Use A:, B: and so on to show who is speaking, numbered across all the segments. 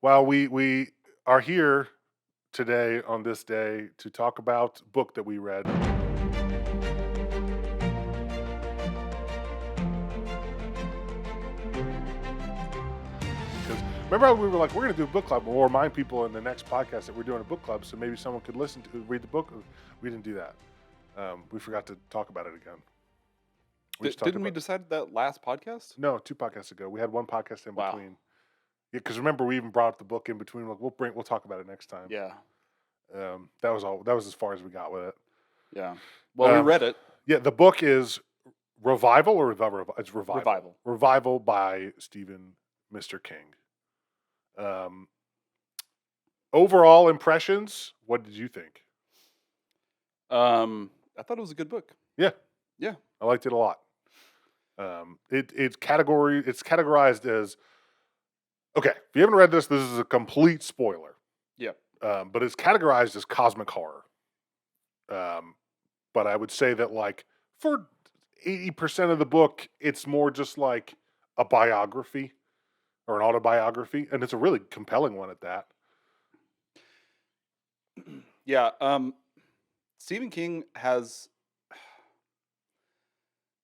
A: Well, we are here today on this day to talk about a book that we read. Because remember how we were like, we're going to do a book club. We'll remind people in the next podcast that we're doing a book club, so maybe someone could listen to read the book. We didn't do that. We forgot to talk about it again. We just talked
B: Didn't we
A: about
B: decide that last podcast?
A: no 2 podcasts ago. We had one podcast in
B: Wow.
A: between. Yeah, because remember we even brought up the book in between. Like we'll talk about it next time.
B: Yeah.
A: That was all. That was as far as we got with it.
B: Yeah. Well, we read it.
A: Yeah, the book is Revival or it's Revival. Revival by Stephen Mr. King. Overall impressions, what did you think?
B: I thought it was a good book.
A: Yeah.
B: Yeah.
A: I liked it a lot. It's categorized as okay, if you haven't read this is a complete spoiler.
B: Yep.
A: But it's categorized as cosmic horror. But I would say that like for 80% of the book, it's more just like a biography or an autobiography, and it's a really compelling one at that.
B: Yeah. Stephen King has.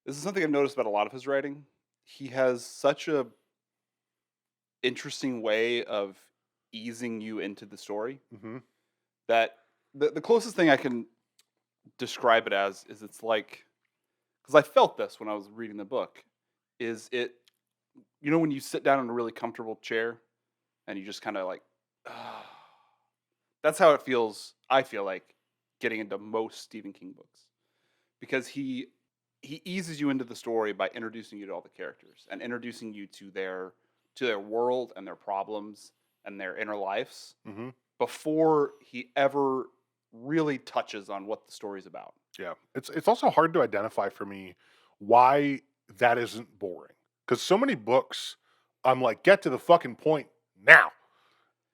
B: This is something I've noticed about a lot of his writing. He has such a interesting way of easing you into the story
A: Mm-hmm.
B: that the closest thing I can describe it as is it's like, because I felt this when I was reading the book, is it, when you sit down in a really comfortable chair and you just kind of like, that's how it feels. I feel like getting into most Stephen King books, because he eases you into the story by introducing you to all the characters and introducing you to their world and their problems and their inner lives
A: Mm-hmm.
B: before he ever really touches on what the story's about.
A: Yeah, it's also hard to identify for me why that isn't boring, because so many books I'm like, get to the fucking point now,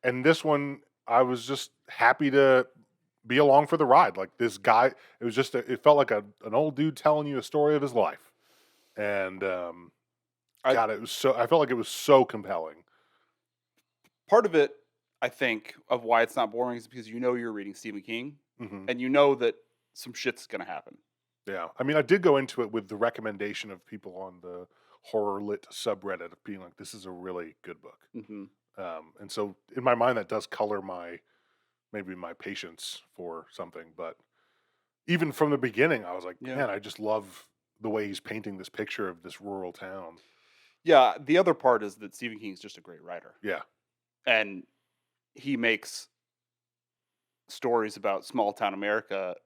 A: and this one I was just happy to be along for the ride. Like this guy, it was just it felt like an old dude telling you a story of his life, and God, it was so I felt like it was so compelling.
B: Part of it, I think, of why it's not boring is because you're reading Stephen King
A: Mm-hmm.
B: and you know that some shit's gonna happen.
A: Yeah, I mean, I did go into it with the recommendation of people on the horror lit subreddit of being like, "This is a really good book,"
B: Mm-hmm.
A: and so in my mind that does color maybe my patience for something. But even from the beginning, I was like,
B: Yeah.
A: man, I just love the way he's painting this picture of this rural town.
B: Yeah, the other part is that Stephen King's just a great writer.
A: Yeah,
B: And he makes stories about small town America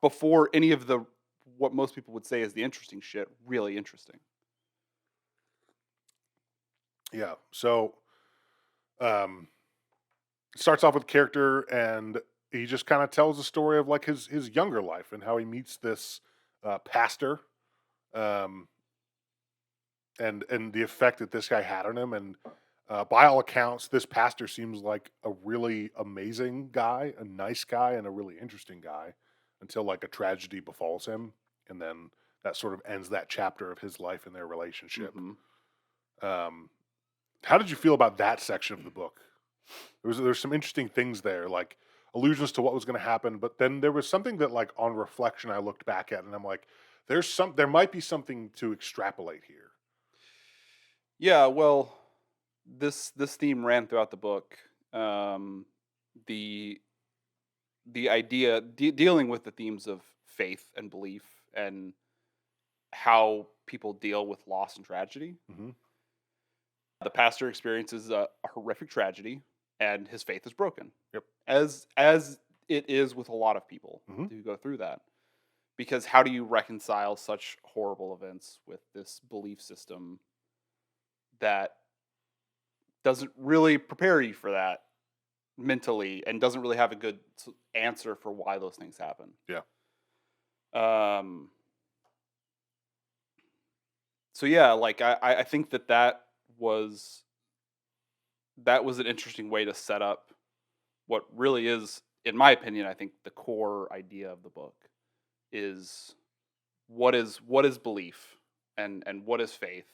B: before any of the what most people would say is the interesting shit really interesting.
A: yeah. So, it starts off with character, and he just kind of tells the story of like his younger life and how he meets this pastor, um, and the effect that this guy had on him. And by all accounts, this pastor seems like a really amazing guy, a nice guy, and a really interesting guy until like a tragedy befalls him, and then that sort of ends that chapter of his life and their relationship.
B: Mm-hmm.
A: How did you feel about that section of the book? There's some interesting things there, like allusions to what was going to happen, but then there was something that, like on reflection, I looked back at, and I'm like, there might be something to extrapolate here.
B: Yeah, well, this theme ran throughout the book. The idea dealing with the themes of faith and belief and how people deal with loss and tragedy.
A: Mm-hmm.
B: The pastor experiences a horrific tragedy, and his faith is broken.
A: Yep.
B: As it is with a lot of people
A: Mm-hmm.
B: who go through that. Because how do you reconcile such horrible events with this belief system that doesn't really prepare you for that mentally and doesn't really have a good answer for why those things happen?
A: Yeah.
B: So yeah, like I think that was an interesting way to set up what really is, in my opinion, I think the core idea of the book is what is belief and what is faith,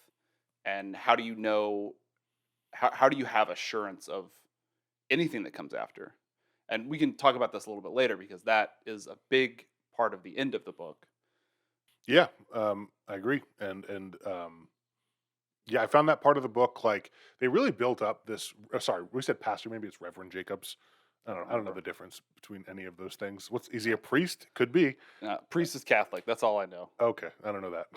B: and how do you know how do you have assurance of anything that comes after? And we can talk about this a little bit later because that is a big part of the end of the book.
A: Yeah, I agree, yeah, I found that part of the book like they really built up this. Sorry, we said pastor. Maybe it's Reverend Jacobs.
B: I don't
A: I don't know
B: remember.
A: the difference between any of those things. What's is he a priest? Could be.
B: Priest is Catholic. That's all I know.
A: Okay, I don't know that.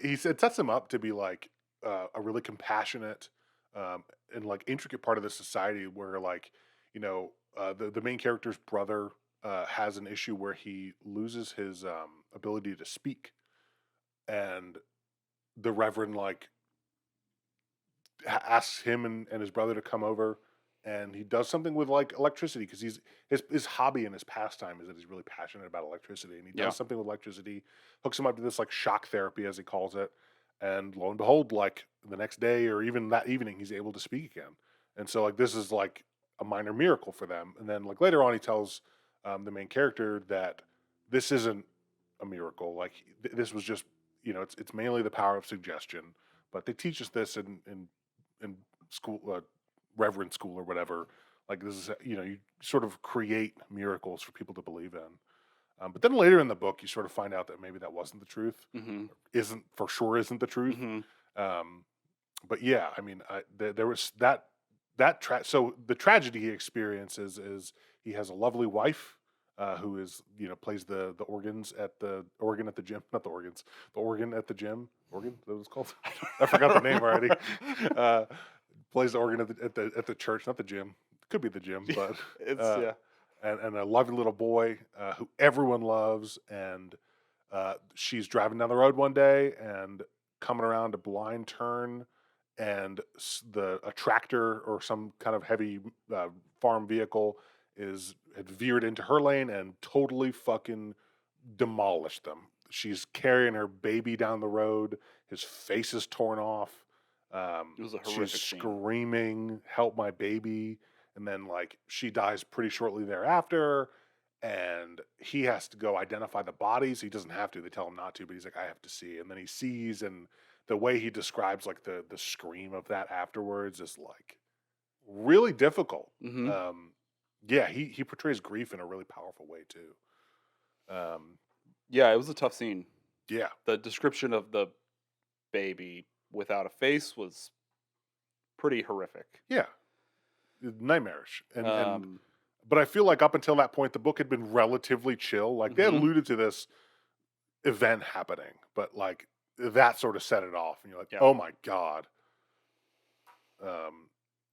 A: He said sets him up to be like a really compassionate and like intricate part of the society where like the main character's brother has an issue where he loses his ability to speak, and the Reverend like asks him and his brother to come over, and he does something with like electricity because his hobby and his pastime is that he's really passionate about electricity, and he
B: Yeah.
A: does something with electricity, hooks him up to this like shock therapy as he calls it, and lo and behold, like the next day or even that evening, he's able to speak again. And so like this is like a minor miracle for them. And then like later on, he tells the main character that this isn't a miracle. Like this was just it's mainly the power of suggestion. But they teach us this in school, reverend school or whatever. Like this is you sort of create miracles for people to believe in. But then later in the book, you sort of find out that maybe that wasn't the truth.
B: Hmm.
A: Isn't the truth.
B: Hmm.
A: Um, but yeah, I mean, there was so the tragedy he experiences is he has a lovely wife who is plays the organs at the organ at the gym, not the organs, the organ at the gym, organ that was called. I forgot the name already. Uh, Plays the organ at the church, not the gym. Could be the gym, but
B: It's
A: uh,
B: yeah.
A: and a lovely little boy who everyone loves, and she's driving down the road one day and coming around a blind turn, and a tractor or some kind of heavy farm vehicle had veered into her lane and totally fucking demolished them. She's carrying her baby down the road. His face is torn off.
B: It was a
A: She's
B: horrific scene.
A: screaming, "Help my baby!" And then like she dies pretty shortly thereafter. And he has to go identify the bodies. He doesn't have to. They tell him not to, but he's like, "I have to see." And then he sees, and the way he describes like the scream of that afterwards is like really difficult.
B: Hmm.
A: Yeah, he portrays grief in a really powerful way too. Um,
B: Yeah, it was a tough scene.
A: yeah,
B: The description of the baby without a face was pretty horrific.
A: yeah, nightmarish. And
B: Um,
A: but I feel like up until that point, the book had been relatively chill. Like they
B: mhm,
A: alluded to this event happening, but like that sort of set it off, and you're like,
B: yeah,
A: "Oh my god." Um,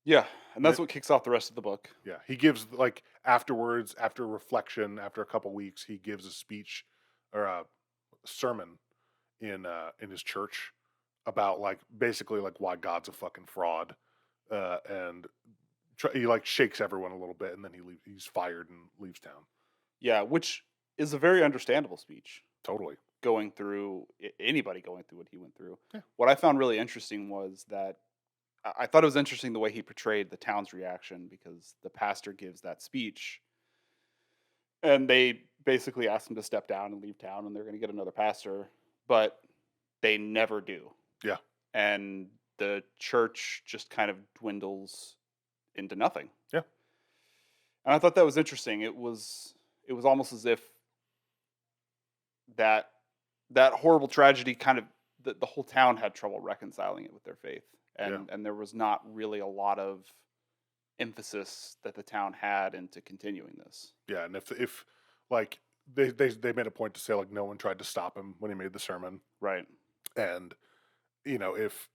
B: yeah, and
A: and
B: that's
A: it,
B: what kicks off the rest of the book.
A: yeah, he gives like afterwards, after reflection, after a couple weeks, he gives a speech or a sermon in his church about like basically like why God's a fucking fraud, and he like shakes everyone a little bit, and then he's fired and leaves town.
B: Yeah, which is a very understandable speech.
A: Totally.
B: Going through anybody going through what he went through.
A: Yeah.
B: What I found really interesting was that I thought it was interesting the way he portrayed the town's reaction because the pastor gives that speech and they basically ask him to step down and leave town and they're going to get another pastor, but they never do.
A: Yeah.
B: And the church just kind of dwindles into nothing.
A: Yeah.
B: And I thought that was interesting. It was almost as if that that horrible tragedy kind of the whole town had trouble reconciling it with their faith.
A: Yeah.
B: And there was not really a lot of emphasis that the town had into continuing this.
A: Yeah. And if like they made a point to say like no one tried to stop him when he made the sermon,
B: Right.
A: and if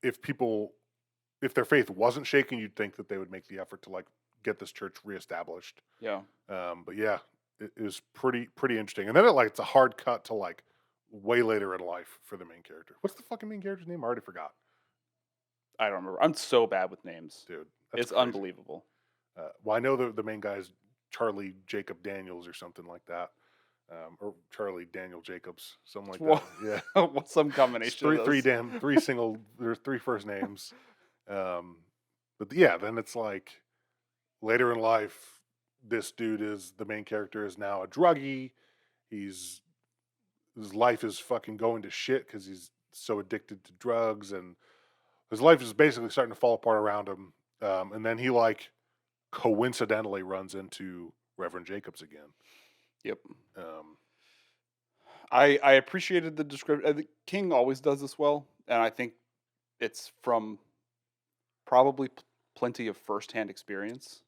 A: their faith wasn't shaken, you'd think that they would make the effort to like get this church reestablished.
B: Yeah.
A: But yeah, it was pretty interesting. And then it's a hard cut to like way later in life for the main character. What's the fucking main character's name? I already forgot,
B: I don't remember. I'm so bad with names.
A: dude. That's
B: It's
A: crazy.
B: unbelievable.
A: Well, I know the main guy's Charlie Jacob Daniels or something like that, or Charlie Daniel Jacobs, something like
B: Wha-
A: that. Yeah,
B: What's some
A: it's
B: combination of those?
A: three single. There's three first names. Um, but yeah, then it's like later in life, this dude is the main character is now a druggie. He's his life is fucking going to shit because he's so addicted to drugs, and his life is basically starting to fall apart around him. And then he like coincidentally runs into Reverend Jacobs again.
B: Yep.
A: Um,
B: I appreciated the description. The King always does this well, and I think it's from probably plenty of firsthand experience.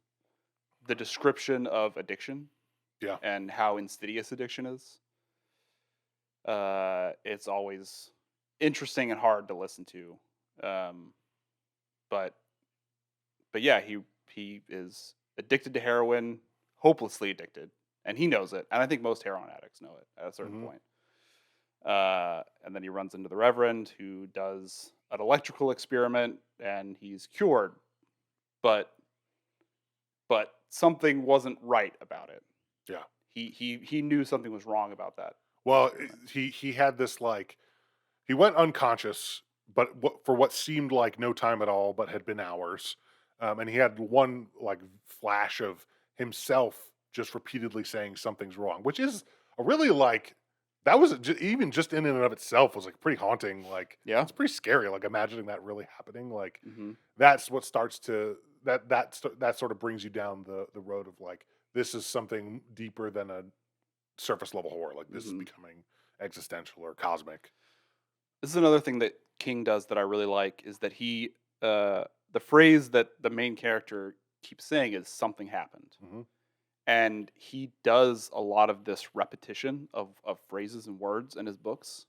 B: The description of addiction
A: yeah.
B: and how insidious addiction is. It's always interesting and hard to listen to. Um, but yeah, he is addicted to heroin, hopelessly addicted, and he knows it. And I think most heroin addicts know it at a certain point. And then he runs into the Reverend, who does an electrical experiment, and he's cured. But something wasn't right about it.
A: Yeah.
B: He knew something was wrong about that.
A: Well,
B: experiment.
A: he had this like he went unconscious, but for what seemed like no time at all, but had been hours. And he had one like flash of himself just repeatedly saying something's wrong, which is a really like that was even just in and of itself was like pretty haunting. Like
B: Yeah.
A: it's pretty scary. Like imagining that really happening. Like
B: Mm-hmm.
A: that's what starts to that sort of brings you down the road of like this is something deeper than a surface level horror. Like this is
B: Mm-hmm.
A: becoming existential or cosmic.
B: This is another thing that King does that I really like is that he the phrase that the main character keeps saying is something happened.
A: Hmm.
B: And he does a lot of this repetition of phrases and words in his books.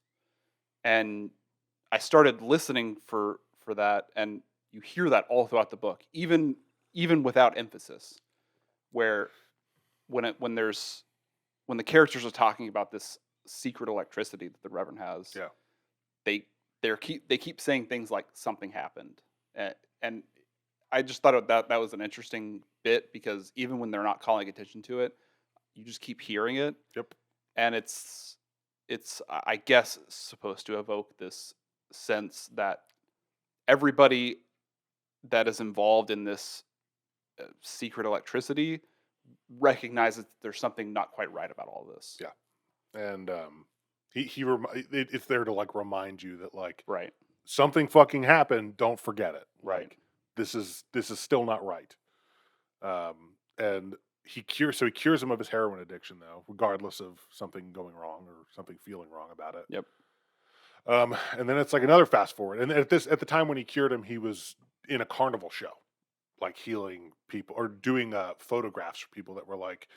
B: And I started listening for that, and you hear that all throughout the book, even without emphasis, where when the characters are talking about this secret electricity that the Reverend has,
A: Yeah.
B: they keep saying things like something happened, and I just thought that was an interesting bit because even when they're not calling attention to it, you just keep hearing it,
A: Yep.
B: and it's I guess supposed to evoke this sense that everybody that is involved in this secret electricity recognizes that there's something not quite right about all this.
A: Yeah. And it's there to like remind you that like
B: Right.
A: something fucking happened. Don't forget it.
B: Right.
A: Like this is still not right. And he cures him of his heroin addiction though, regardless of something going wrong or something feeling wrong about it.
B: Yep.
A: And then it's like another fast forward. And at the time when he cured him, he was in a carnival show, like healing people or doing photographs for people that were like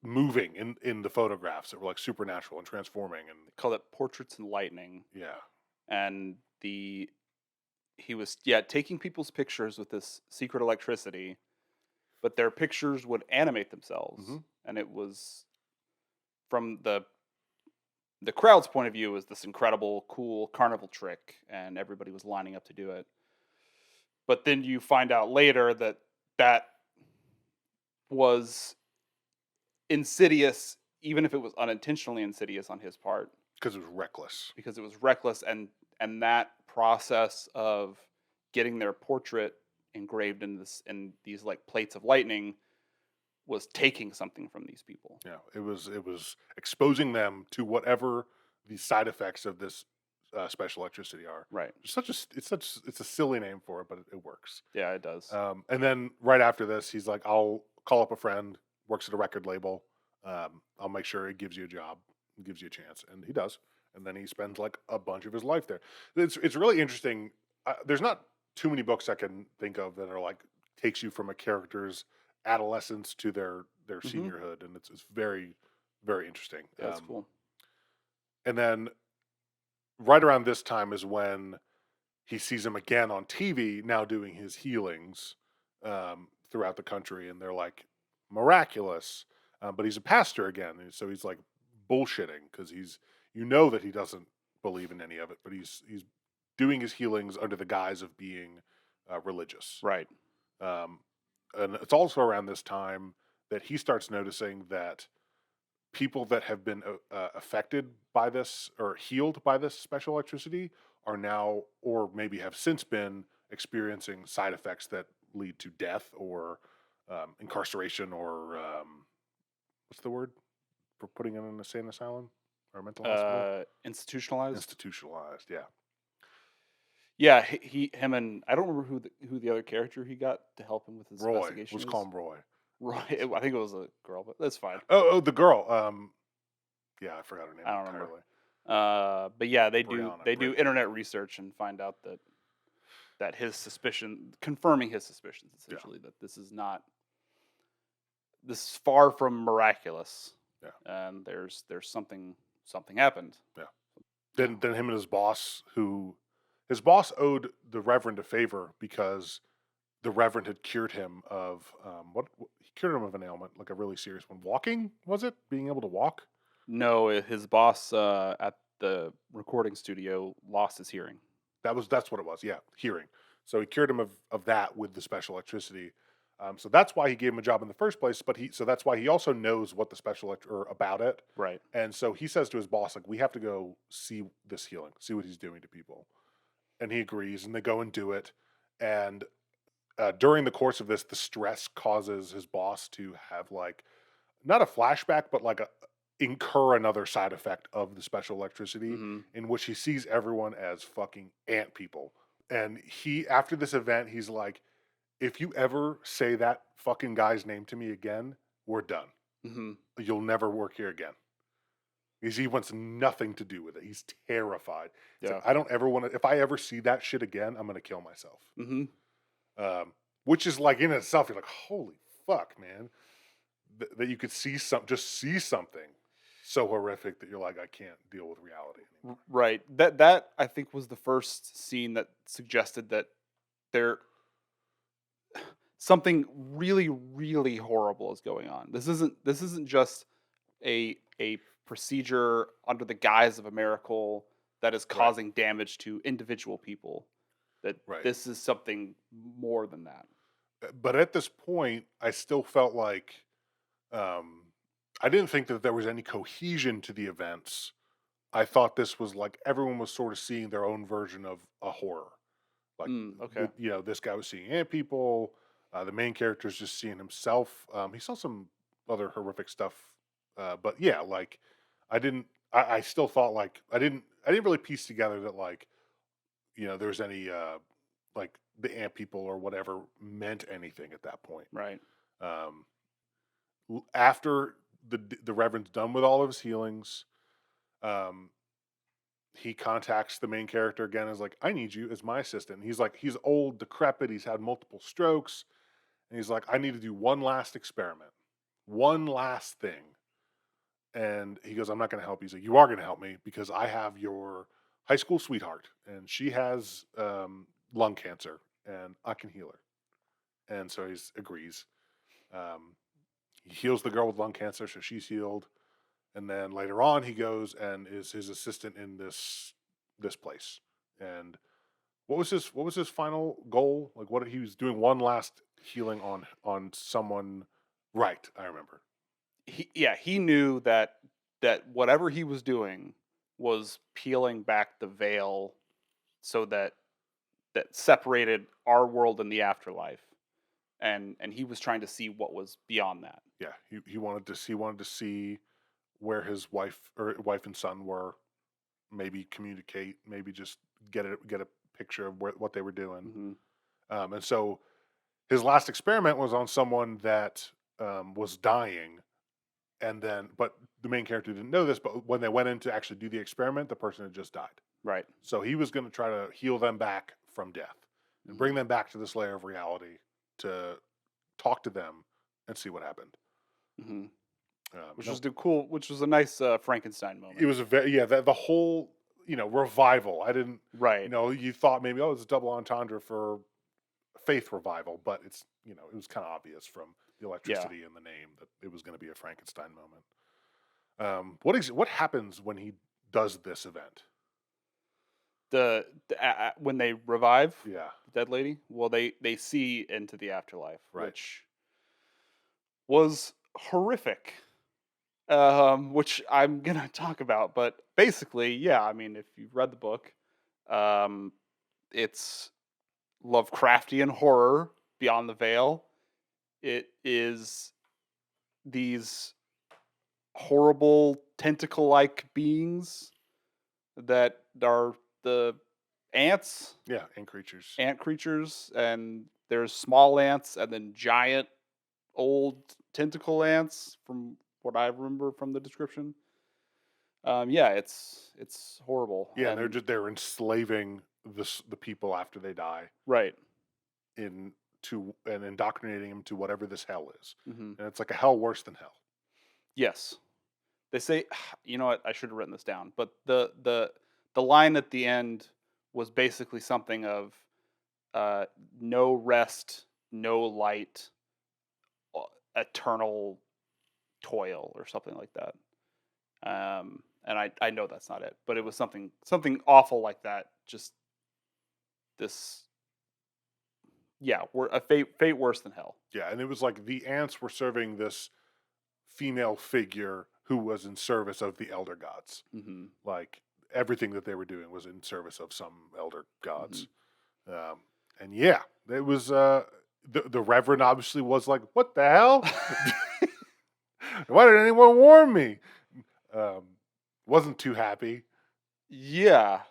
A: moving in the photographs that were like supernatural and transforming and
B: They call it portraits and lightning,
A: yeah.
B: and he was taking people's pictures with this secret electricity, but their pictures would animate themselves,
A: Hmm.
B: and it was from the crowd's point of view was this incredible, cool carnival trick, and everybody was lining up to do it. But then you find out later that that was insidious, even if it was unintentionally insidious on his part,
A: Because it was reckless.
B: because it was reckless, and that process of getting their portrait engraved in these like plates of lightning was taking something from these people.
A: Yeah, it was exposing them to whatever the side effects of this special electricity are.
B: Right.
A: It's a silly name for it, but it works.
B: Yeah, it does.
A: And then right after this, he's like, "I'll call up a friend, works at a record label. I'll make sure he gives you a job, gives you a chance," and he does. And then he spends like a bunch of his life there. It's really interesting. There's not too many books I can think of that are like takes you from a character's adolescence to their
B: Hmm.
A: seniorhood, and it's very very interesting.
B: Yeah, that's cool.
A: And then right around this time is when he sees him again on TV, now doing his healings throughout the country, and they're like miraculous. But he's a pastor again, and so he's like bullshitting because that he doesn't believe in any of it, but he's doing his healings under the guise of being religious.
B: Right.
A: Um, and it's also around this time that he starts noticing that people that have been affected by this or healed by this special electricity are now, or maybe have since been, experiencing side effects that lead to death or incarceration or what's the word for putting in an insane asylum or a mental hospital?
B: Institutionalized.
A: Institutionalized, yeah.
B: Yeah, him, and I don't remember who the other character he got to help him with his
A: Roy.
B: investigation
A: Let's call
B: is.
A: him Roy.
B: Right, I think it was a girl, but that's fine.
A: Oh, the girl. Yeah, I forgot her name
B: I don't remember.
A: entirely.
B: But yeah,
A: Brianna.
B: they do internet research and find out that his suspicion, confirming his suspicions,
A: Yeah,
B: essentially, that this is far from miraculous,
A: yeah,
B: and there's something happened.
A: yeah.
B: Yeah.
A: Then him and his boss owed the Reverend a favor because the Reverend had cured him of he cured him of an ailment, like a really serious one. Walking, was it? Being able to walk?
B: No, his boss at the recording studio lost his hearing.
A: That's what it was. Yeah, hearing. So he cured him of that with the special electricity. So that's why he gave him a job in the first place. But so that's why he also knows what the or about it.
B: Right.
A: And so he says to his boss, like, we have to go see this healing, see what he's doing to people. And he agrees, and they go and do it. And during the course of this, the stress causes his boss to have like not a flashback, but like incur another side effect of the special electricity,
B: Hmm.
A: in which he sees everyone as fucking ant people. And after this event, he's like, if you ever say that fucking guy's name to me again, we're done.
B: Hmm.
A: You'll never work here again. Because he wants nothing to do with it. He's terrified. He's
B: Yeah.
A: like, I don't ever want to, if I ever see that shit again, I'm going to kill myself.
B: Hmm.
A: Which is like in itself, you're like, holy fuck, man. That you could just see something so horrific that you're like, I can't deal with reality anymore.
B: Right. That I think was the first scene that suggested that there something really really horrible is going on. This isn't just a procedure under the guise of a miracle that is
A: Right,
B: causing damage to individual people. That
A: right.
B: this is something more than that.
A: But at this point, I still felt like um, I didn't think that there was any cohesion to the events. I thought this was like everyone was sort of seeing their own version of a horror. Like,
B: Okay.
A: this guy was seeing ant people. The main character is just seeing himself. He saw some other horrific stuff, but yeah, like I didn't. I still thought like I didn't really piece together that like there's any like the ant people or whatever meant anything at that point.
B: Right.
A: Um, After the Reverend's done with all of his healings, um, he contacts the main character again. Is like, I need you as my assistant. He's like, he's old, decrepit. He's had multiple strokes, and he's like, I need to do one last experiment, one last thing. And he goes, I'm not going to help you. He's like, you are going to help me because I have your high school sweetheart, and she has lung cancer, and I can heal her. And so he agrees. Um, he heals the girl with lung cancer, so she's healed. And then later on, he goes and is his assistant in this place. And what was his final goal? Like, what he was doing one last healing on someone. Right, I remember.
B: He knew that whatever he was doing was peeling back the veil so that separated our world and the afterlife, and he was trying to see what was beyond that.
A: Yeah, he wanted to see where his wife and son were. Maybe communicate. Maybe just get a picture of what they were doing.
B: Hmm.
A: And so his last experiment was on someone that was dying, and then but the main character didn't know this. But when they went in to actually do the experiment, the person had just died.
B: Right.
A: So he was going to try to heal them back from death and
B: Hmm.
A: bring them back to this layer of reality to talk to them and see what happened.
B: Hmm. Which
A: No,
B: was which was a nice Frankenstein
A: it
B: moment.
A: was a very the whole revival. I didn't
B: Right.
A: you thought maybe it's a double entendre for faith revival, but it was kind of obvious from the
B: Yeah.
A: electricity in the name that it was going to be a Frankenstein moment. What happens when he does this event?
B: When they revive
A: Yeah,
B: the dead lady, well, they see into the afterlife,
A: right.
B: which was horrific. Which I'm gonna talk about, but basically, yeah. I mean, if you've read the book, um, it's Lovecraftian horror beyond the veil. It is these horrible tentacle-like beings that are the ants,
A: Yeah, ant creatures.
B: ant creatures, and there's small ants, and then giant old tentacle ants, from what I remember from the description. Yeah, it's horrible,
A: Yeah, and
B: and
A: they're enslaving the people after they die
B: right.
A: in to and indoctrinating them to whatever this hell is.
B: Hmm.
A: And it's like a hell worse than hell.
B: Yes, they say. You know what? I should have written this down, but the line at the end was basically something of uh, no rest, no light, uh, eternal toil, or something like that. And I know that's not it, but it was something awful like that. Just this, yeah, we're a fate worse than hell.
A: Yeah, and it was like the ants were serving this female figure who was in service of the elder gods.
B: Hmm.
A: Like everything that they were doing was in service of some elder
B: Hmm.
A: gods. And yeah, it was the Reverend obviously was like, "What the hell? Why did anyone warn me?" Um, wasn't too happy.
B: Yeah,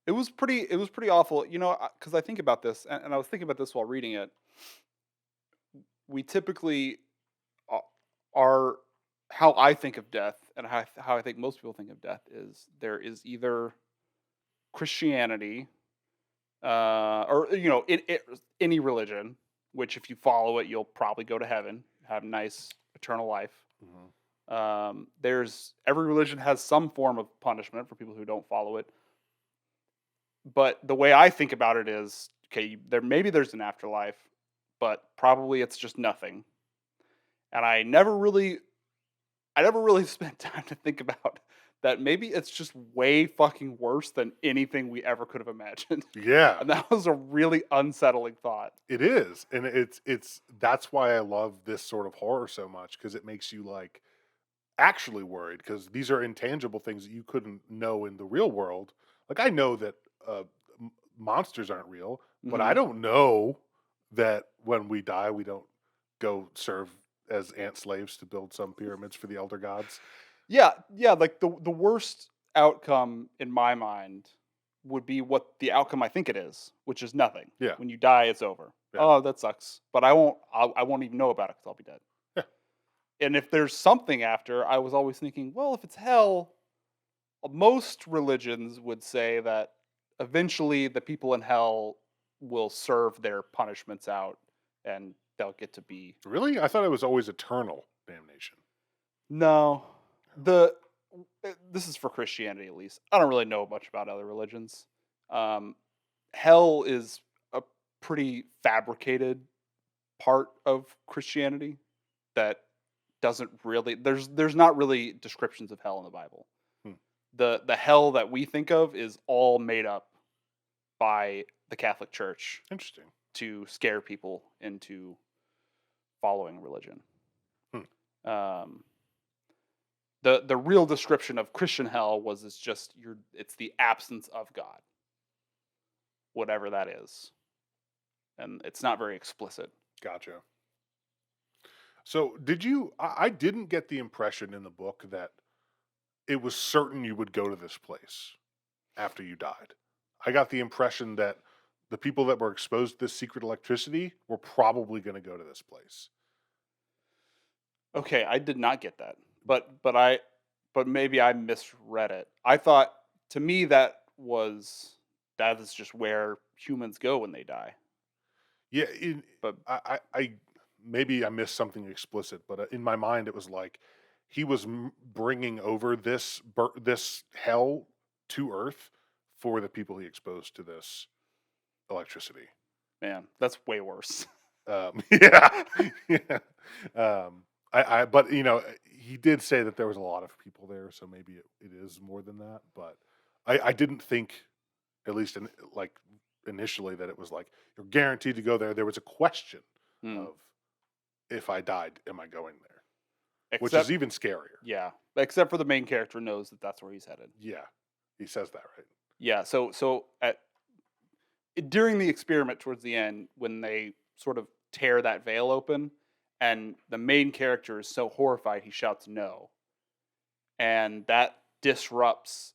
B: it was pretty awful. You know, because I think about this, and I was thinking about this while reading it. We typically a- are how I think of death, and how I think most people think of death is there is either Christianity, or any religion, which if you follow it, you'll probably go to heaven, have nice eternal life.
A: Mhm.
B: There's every religion has some form of punishment for people who don't follow it. But the way I think about it is, okay, maybe there's an afterlife, but probably it's just nothing. And I never really spent time to think about that. Maybe it's just way fucking worse than anything we ever could have imagined.
A: Yeah,
B: And that was a really unsettling thought.
A: it is, and it's that's why I love this sort of horror so much because it makes you like actually worried because these are intangible things that you couldn't know in the real world. Like I know that monsters aren't real, but I
B: Hmm.
A: don't know that when we die, we don't go serve as ant slaves to build some pyramids for the elder gods.
B: Yeah, yeah. Like the worst outcome in my mind would be what the outcome I think it is, which is nothing.
A: Yeah,
B: When you die, it's over.
A: yeah,
B: Oh, that sucks. But I won't even know about it because I'll be dead.
A: yeah.
B: And if there's something after, I was always thinking, well, if it's hell, most religions would say that eventually the people in hell will serve their punishments out, and they'll get to be.
A: Really, I thought it was always eternal damnation.
B: No, the this is for Christianity at least. I don't really know much about other religions. Um, Hell is a pretty fabricated part of Christianity that doesn't really. There's not really descriptions of hell in the Bible.
A: Hmm.
B: The hell that we think of is all made up by the Catholic Church
A: Interesting.
B: to scare people into following religion.
A: Hmm.
B: Um, the real description of Christian hell was it's the absence of God, whatever that is, and it's not very explicit.
A: Gotcha. So, did you? I didn't get the impression in the book that it was certain you would go to this place after you died. I got the impression that the people that were exposed to this secret electricity were probably going to go to this place.
B: Okay, I did not get that, but maybe I misread it. I thought, to me, that is just where humans go when they die.
A: Yeah,
B: But
A: I maybe I missed something explicit, but in my mind it was like he was bringing over this hell to Earth for the people he exposed to this electricity.
B: man, that's way worse.
A: Yeah, yeah. But he did say that there was a lot of people there, so maybe it is more than that. But I didn't think, at least like initially, that it was like you're guaranteed to go there. There was a question
B: Hmm.
A: of if I died, am I going there? Which is
B: Except,
A: even scarier.
B: yeah, except for the main character knows that that's where he's headed.
A: Yeah, he says that right.
B: Yeah, so during the experiment towards the end, when they sort of tear that veil open, and the main character is so horrified he shouts no, and that disrupts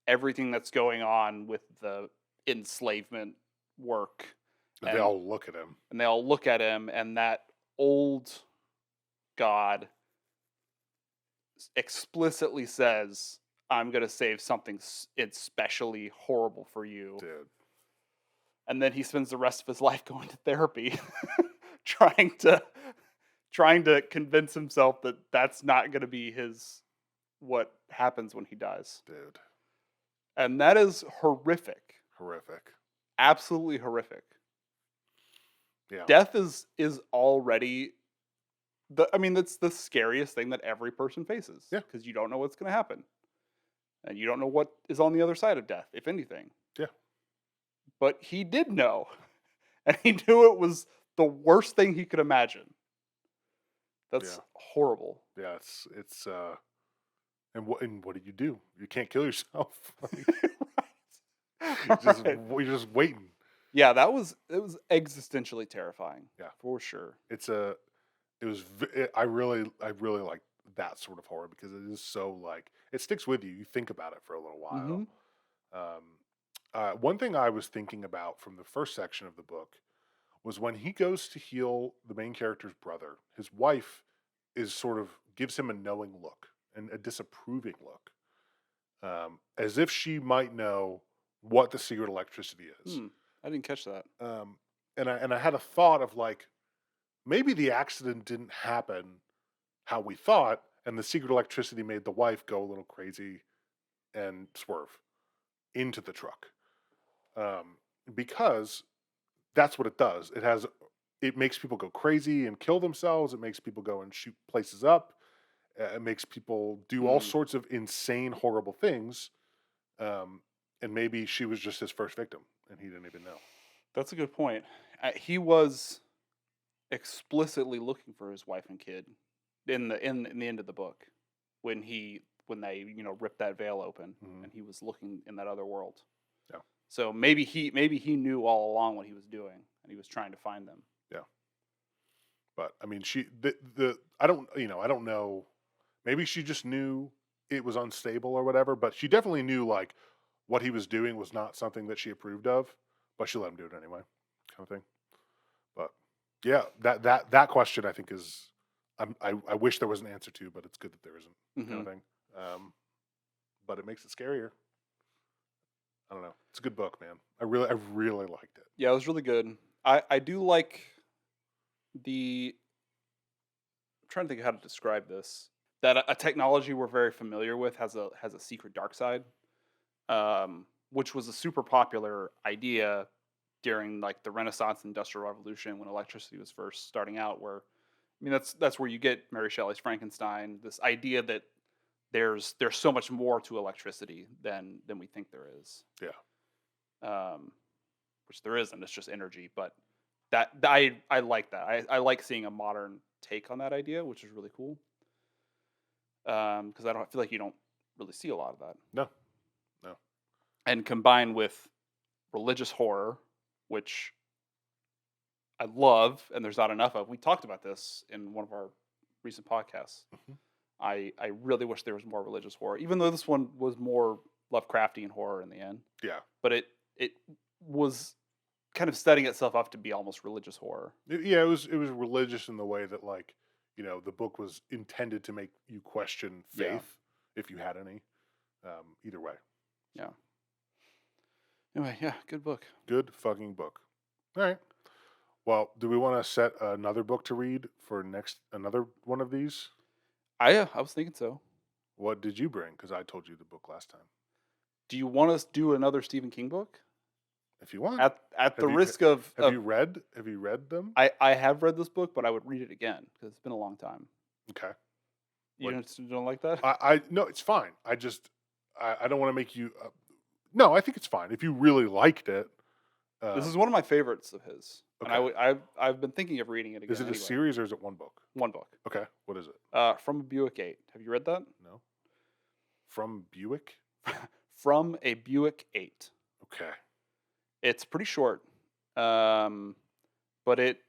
B: everything that's going on with the enslavement work.
A: They all look at him.
B: And they all look at him, and that old god explicitly says, I'm going to save something especially horrible for you.
A: Dude.
B: And then he spends the rest of his life going to therapy, trying to convince himself that that's not going to be what happens when he dies.
A: Dude.
B: And that is horrific.
A: Horrific.
B: Absolutely horrific.
A: Yeah.
B: Death is already that's the scariest thing that every person faces.
A: Yeah.
B: Because you don't know what's going to happen. And you don't know what is on the other side of death, if anything.
A: Yeah.
B: But he did know. And he knew it was the worst thing he could imagine. That's horrible.
A: Yeah, it's and what do? You can't kill yourself. You're just waiting.
B: Yeah, it was existentially terrifying.
A: Yeah,
B: for sure.
A: I really like that sort of horror because it is so like it sticks with you. You think about it for a little while. One thing I was thinking about from the first section of the book was when he goes to heal the main character's brother, his wife is sort of gives him a knowing look and a disapproving look, as if she might know what the secret electricity is.
B: I didn't catch that.
A: And I had a thought of like, maybe the accident didn't happen how we thought, and the secret electricity made the wife go a little crazy and swerve into the truck. Because that's what it does. It makes people go crazy and kill themselves. It makes people go and shoot places up. It makes people do all sorts of insane, horrible things. And maybe she was just his first victim, and he didn't even know.
B: That's a good point. He was explicitly looking for his wife and kid in the end of the book when they ripped that veil open, and he was looking in that other world.
A: Yeah.
B: So maybe he knew all along what he was doing, and he was trying to find them.
A: Yeah. But I mean, I don't know. Maybe she just knew it was unstable or whatever, but she definitely knew like what he was doing was not something that she approved of, but she let him do it anyway, kind of thing. But yeah, that question I think is, I wish there was an answer to, but it's good that there isn't, kind of thing. But it makes it scarier. I don't know. It's a good book, man. I really liked it.
B: Yeah, it was really good. I do like I'm trying to think of how to describe this. That a technology we're very familiar with has a secret dark side, which was a super popular idea during like the Renaissance Industrial Revolution when electricity was first starting out. Where, I mean, that's where you get Mary Shelley's Frankenstein. This idea that there's so much more to electricity than we think there is.
A: Yeah.
B: Which there isn't. It's just energy. But I like that. I like seeing a modern take on that idea, which is really cool. Because I feel like you don't really see a lot of that.
A: No.
B: And combined with religious horror, which I love, and there's not enough of. We talked about this in one of our recent podcasts. I really wish there was more religious horror, even though this one was more Lovecraftian horror in the end.
A: Yeah.
B: But it was kind of setting itself up to be almost religious horror.
A: It was religious in the way that like, the book was intended to make you question faith, if you had any. Either way.
B: Yeah. Anyway, yeah, good book.
A: Good fucking book. All right. Well, do we want to set another book to read for another one of these?
B: I was thinking so.
A: What did you bring? Because I told you the book last time.
B: Do you want us to do another Stephen King book?
A: If you want.
B: At the risk of...
A: Have you read them?
B: I have read this book, but I would read it again because it's been a long time.
A: Okay.
B: You don't like that?
A: No, it's fine. I don't want to make you... no, I think it's fine. If you really liked it...
B: this is one of my favorites of his.
A: Okay.
B: And I've been thinking of reading it again.
A: Is it a series or is it one book?
B: One book.
A: Okay. What is it?
B: From a Buick 8. Have you read that?
A: No. From Buick?
B: From a Buick 8.
A: Okay.
B: It's pretty short, but it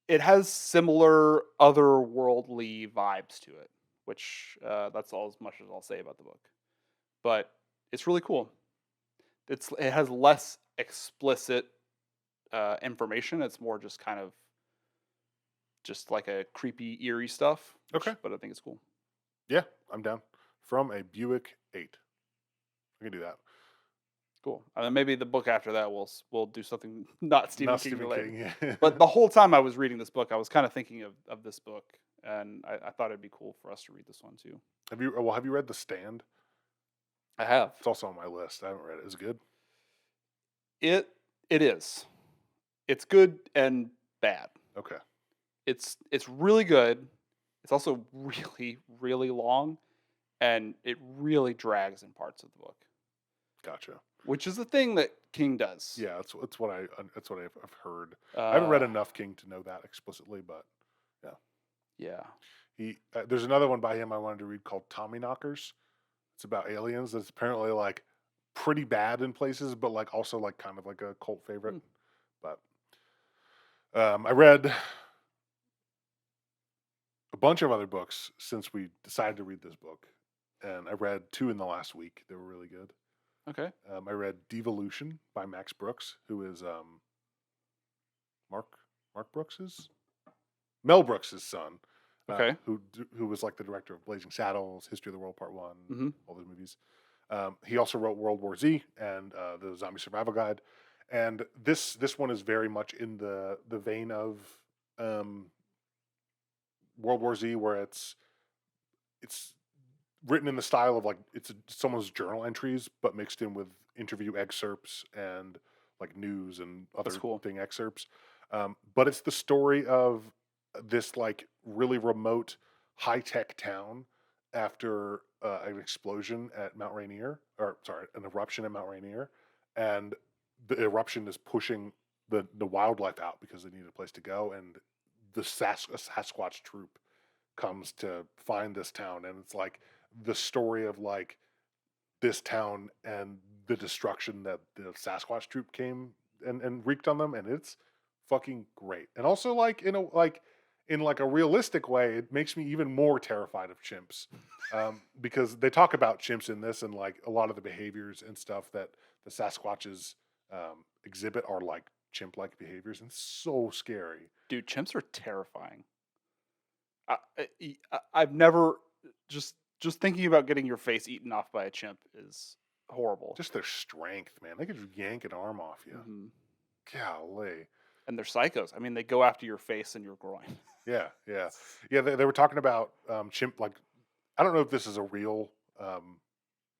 B: has similar otherworldly vibes to it, which that's all as much as I'll say about the book. But It's really cool. It has less explicit information. It's more just kind of just like a creepy, eerie stuff.
A: Okay.
B: But I think it's cool.
A: Yeah, I'm down. From a Buick 8. I can do that.
B: Cool. And then maybe the book after that we'll do something not Stephen
A: Not
B: King
A: Stephen
B: related.
A: King. Yeah.
B: But the whole time I was reading this book, I was kind of thinking of this book, and I thought it'd be cool for us to read this one too.
A: Have you read The Stand?
B: I have.
A: It's also on my list. I haven't read it. Is it good?
B: It is. It's good and bad.
A: Okay.
B: It's really good. It's also really, really long, and it really drags in parts of the book,
A: Gotcha.
B: which is the thing that King does.
A: Yeah, that's what I've heard. I haven't read
B: Uh,
A: enough King to know that explicitly, but
B: yeah.
A: there's another one by him I wanted to read called Tommy Knockers. It's about aliens. That's apparently like pretty bad in places, but like also like kind of like a cult favorite. But I read a bunch of other books since we decided to read this book, and I read 2 in the last week. They were really good.
B: Okay.
A: I read Devolution by Max Brooks, who is Mark Brooks's Mel Brooks's son.
B: Okay.
A: Who was like the director of Blazing Saddles, History of the World Part 1,
B: Mm-hmm.
A: all those movies. He also wrote World War Z and the Zombie Survival Guide, and this one is very much in the vein of World War Z, where it's written in the style of like it's someone's journal entries, but mixed in with interview excerpts and like news and other
B: That's cool.
A: thing excerpts. But it's the story of this like really remote high tech town after an explosion at Mount Rainier, or sorry, an eruption at Mount Rainier, and the eruption is pushing the wildlife out because they need a place to go, and the Sasquatch troop comes to find this town, and it's like the story of like this town and the destruction that the Sasquatch troop came and wreaked on them, and it's fucking great. And also like in like a realistic way, it makes me even more terrified of chimps. Because they talk about chimps in this, and like a lot of the behaviors and stuff that the Sasquatches exhibit are like chimp-like behaviors, and it's so scary.
B: Dude, chimps are terrifying. I've never just thinking about getting your face eaten off by a chimp is horrible.
A: Just their strength, man. They could just yank an arm off you.
B: Mhm.
A: Golly.
B: And they're psychos. I mean, they go after your face and your groin.
A: Yeah. They were talking about chimp. Like, I don't know if this is a real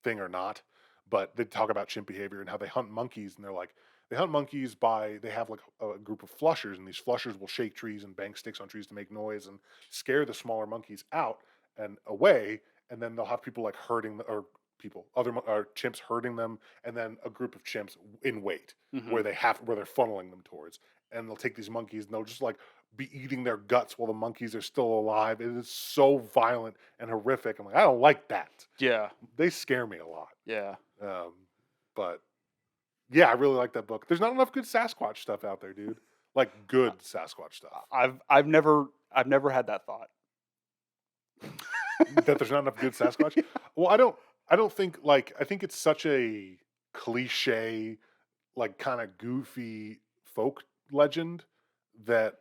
A: thing or not, but they talk about chimp behavior and how they hunt monkeys, and they're like, they hunt monkeys by they have like a group of flushers, and these flushers will shake trees and bang sticks on trees to make noise and scare the smaller monkeys out and away, and then they'll have people like herding or people or chimps herding them, and then a group of chimps in wait
B: Mhm.
A: where they're funneling them towards, and they'll take these monkeys and they'll just like be eating their guts while the monkeys are still alive. It is so violent and horrific. I'm like, I don't like that.
B: Yeah.
A: They scare me a lot.
B: Yeah.
A: But yeah, I really like that book. There's not enough good Sasquatch stuff out there, dude. Like good Sasquatch stuff.
B: I've never had that thought.
A: That there's not enough good Sasquatch. Well, I don't think like I think it's such a cliche, like kind of goofy folk legend that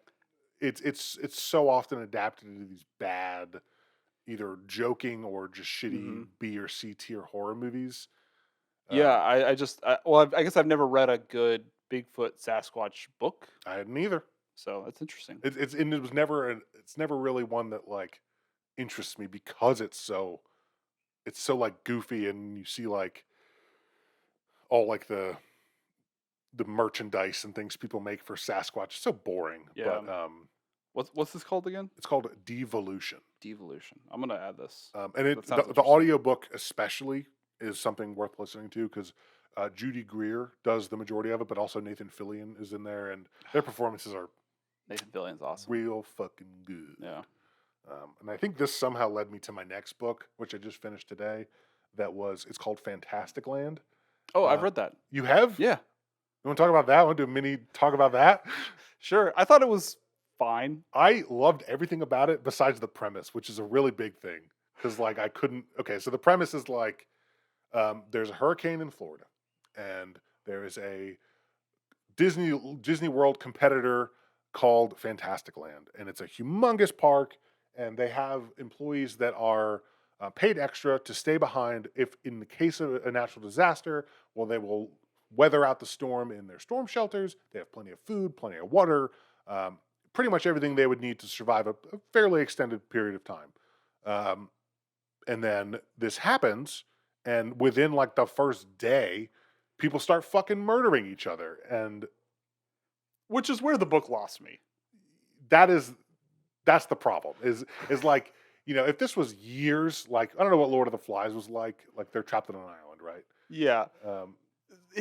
A: it's so often adapted into these bad, either joking or just shitty
B: Mhm.
A: B or C tier horror movies.
B: Yeah, I guess I've never read a good Bigfoot Sasquatch book,
A: I hadn't either.
B: so that's interesting.
A: It's never really one that like interests me because it's so like goofy, and you see like all like the merchandise and things people make for Sasquatch. It's so boring.
B: Yeah.
A: But
B: What's this called again?
A: it's called Devolution.
B: Devolution. I'm gonna add this.
A: And
B: That sounds
A: the
B: interesting.
A: audiobook especially is something worth listening to, because Judy Greer does the majority of it, but also Nathan Fillion is in there, and their performances are
B: Nathan Fillion's awesome.
A: real fucking good.
B: Yeah.
A: And I think this somehow led me to my next book, which I just finished today. It's called Fantastic Land.
B: Oh, I've
A: Uh,
B: read that.
A: You have?
B: Yeah.
A: You want to talk about that? Want to do a mini talk about that?
B: Sure. I thought it was fine.
A: I loved everything about it besides the premise, which is a really big thing. Because like I couldn't. Okay, so the premise is like There's a hurricane in Florida, and there is a Disney World competitor called Fantasticland, and it's a humongous park, and they have employees that are paid extra to stay behind if, in the case of a natural disaster, well, they will weather out the storm in their storm shelters. They have plenty of food, plenty of water, um, pretty much everything they would need to survive a fairly extended period of time. Um, and then this happens, and within like the first day, people start fucking murdering each other, and
B: Which is where the book lost me.
A: that is that's the problem. Is like, if this was years, like, I don't know what Lord of the Flies was like they're trapped on an island, right?
B: Yeah.
A: Um,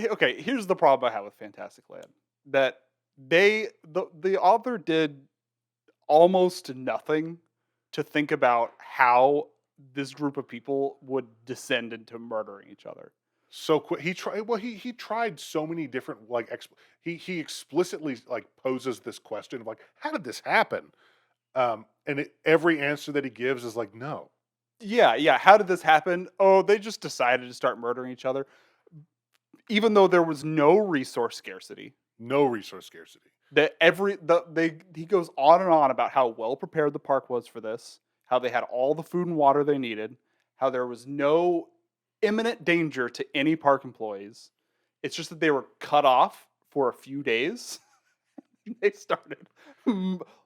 B: Okay, here's the problem I have with Fantastic Land. That the author did almost nothing to think about how this group of people would descend into murdering each other.
A: so quick. He tried so many different he explicitly like poses this question of like, how did this happen? And every answer that he gives is like, no.
B: Yeah. How did this happen? Oh, they just decided to start murdering each other, even though there was no resource scarcity.
A: No resource scarcity.
B: He goes on and on about how well prepared the park was for this, how they had all the food and water they needed, how there was no imminent danger to any park employees. It's just that they were cut off for a few days. They started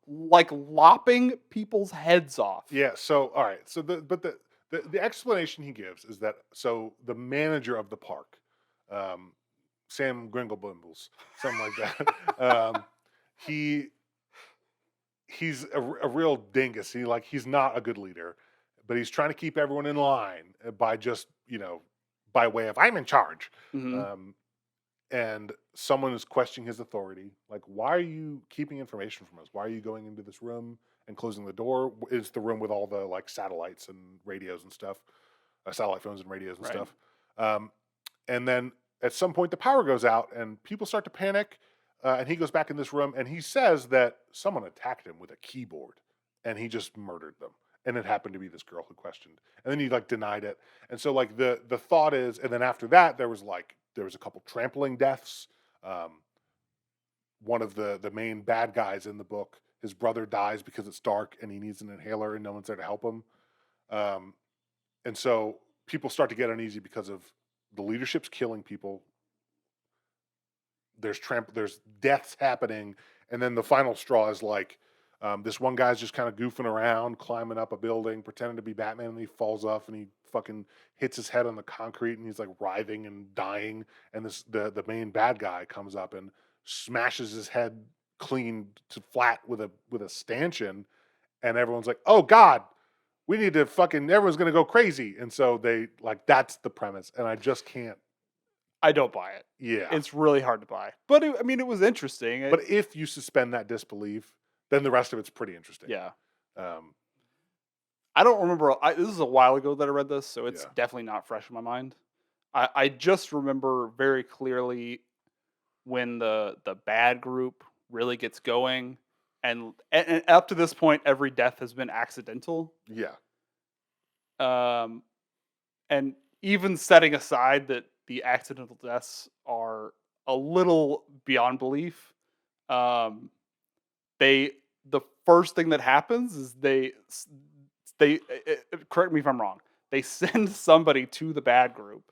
B: like lopping people's heads off.
A: Yeah. So all right. So the explanation he gives is that, so the manager of the park, um, Sam Gringlebimbles, something like that. He he's a real dingus. He's not a good leader, but he's trying to keep everyone in line by just by way of, I'm in charge.
B: Mhm.
A: Um, and someone is questioning his authority. Like, why are you keeping information from us? Why are you going into this room and closing the door? It's the room with all the like satellites and radios and stuff, satellite phones and radios and
B: Right.
A: stuff. Um, and then at some point the power goes out and people start to panic. And he goes back in this room and he says that someone attacked him with a keyboard and he just murdered them. And it happened to be this girl who questioned. And then he like denied it. And so like the thought is, and then after that there was a couple trampling deaths. Um, One of the main bad guys in the book, his brother dies because it's dark and he needs an inhaler and no one's there to help him. Um, and so people start to get uneasy because of the leadership's killing people. There's deaths happening, and then the final straw is like, this one guy's just kind of goofing around, climbing up a building, pretending to be Batman, and he falls off and he fucking hits his head on the concrete, and he's like writhing and dying. And the main bad guy comes up and smashes his head clean to flat with a stanchion, and everyone's like, "Oh God, we need to fucking everyone's gonna go crazy." And so they like that's the premise, and I just can't.
B: I don't buy it.
A: Yeah,
B: It's really hard to buy. But it was interesting.
A: but if you suspend that disbelief, then the rest of it's pretty interesting.
B: Yeah.
A: Um,
B: I don't remember. This is a while ago that I read this, so it's
A: Yeah.
B: definitely not fresh in my mind. I just remember very clearly when the bad group really gets going, and up to this point, every death has been accidental.
A: yeah.
B: Um, and even setting aside that the accidental deaths are a little beyond belief, um, they the first thing that happens is they correct me if I'm wrong. They send somebody to the bad group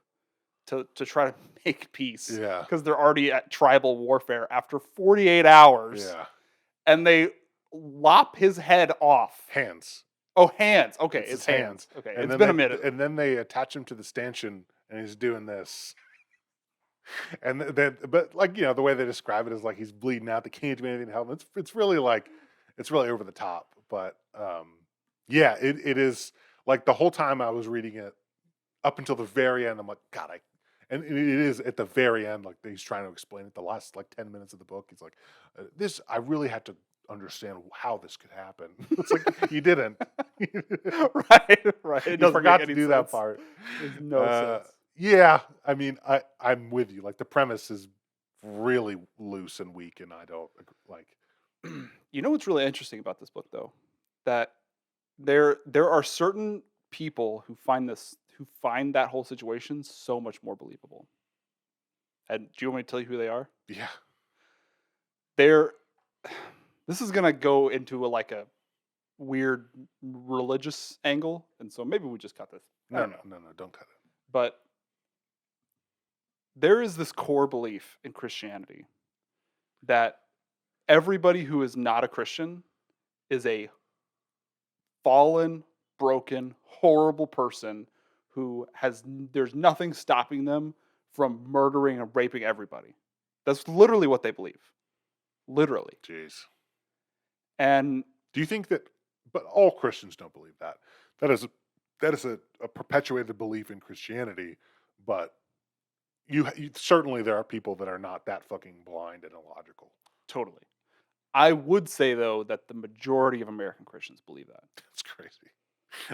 B: to try to make peace
A: Yeah.
B: because they're already at tribal warfare after 48 hours,
A: Yeah.
B: and they lop his head off.
A: Hands.
B: Oh, hands. Okay,
A: It's
B: it's
A: his
B: hands. Okay,
A: And
B: it's
A: then
B: been a
A: they
B: minute.
A: and then they attach him to the stanchion and he's doing this. And then but like, the way they describe it is like he's bleeding out, they can't do anything to help him. It's really like it's really over the top. But yeah, it is like the whole time I was reading it up until the very end, I'm like, God, and it is at the very end, like he's trying to explain it. The last like 10 minutes of the book, he's like, this, I really had to understand how this could happen. It's like, you didn't.
B: Right. It
A: You
B: doesn't
A: forgot
B: make
A: to
B: any
A: do that
B: sense.
A: part.
B: There's no sense.
A: Yeah, I mean, I'm with you. Like the premise is really loose and weak, and I don't like.
B: You know what's really interesting about this book, though, that there are certain people who find that whole situation so much more believable. And do you want me to tell you who they are?
A: Yeah.
B: They're this is gonna go into a weird religious angle, and so maybe we just cut this. I don't know.
A: No, don't cut it.
B: But there is this core belief in Christianity that everybody who is not a Christian is a fallen, broken, horrible person who there's nothing stopping them from murdering and raping everybody. That's literally what they believe. Literally.
A: Jeez.
B: And
A: Do you think that? But all Christians don't believe that. That is a perpetuated belief in Christianity. But you certainly there are people that are not that fucking blind and illogical.
B: totally. I would say though that the majority of American Christians believe that.
A: That's crazy.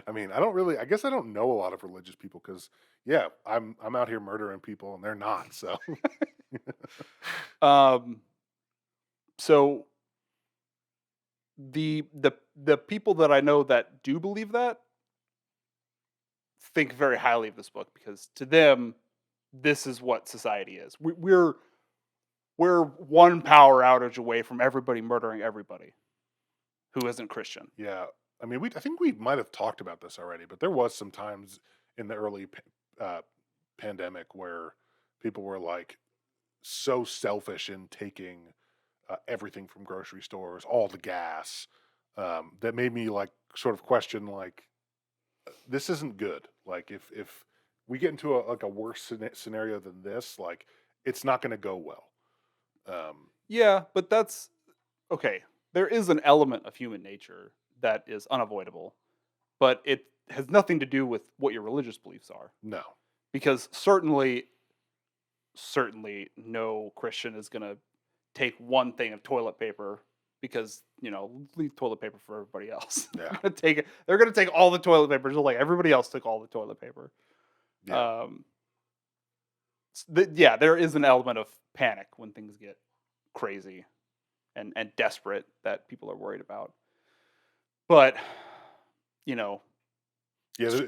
A: I mean, I guess I don't know a lot of religious people because, yeah, I'm out here murdering people and they're not. So,
B: So the people that I know that do believe that think very highly of this book because to them, this is what society is. We're one power outage away from everybody murdering everybody who isn't Christian.
A: yeah, I mean, I think we might have talked about this already, but there was some times in the early pandemic where people were like so selfish in taking everything from grocery stores, all the gas, that made me like sort of question like this isn't good. Like if we get into a worse scenario than this, like it's not going to go well.
B: Yeah, but that's okay. There is an element of human nature that is unavoidable, but it has nothing to do with what your religious beliefs are.
A: No,
B: Because certainly no Christian is going to take one thing of toilet paper because, leave toilet paper for everybody else.
A: Yeah.
B: They're going to take all the toilet paper just like everybody else took all the toilet paper.
A: yeah,
B: Yeah, there is an element of panic when things get crazy and desperate that people are worried about. But,
A: yeah.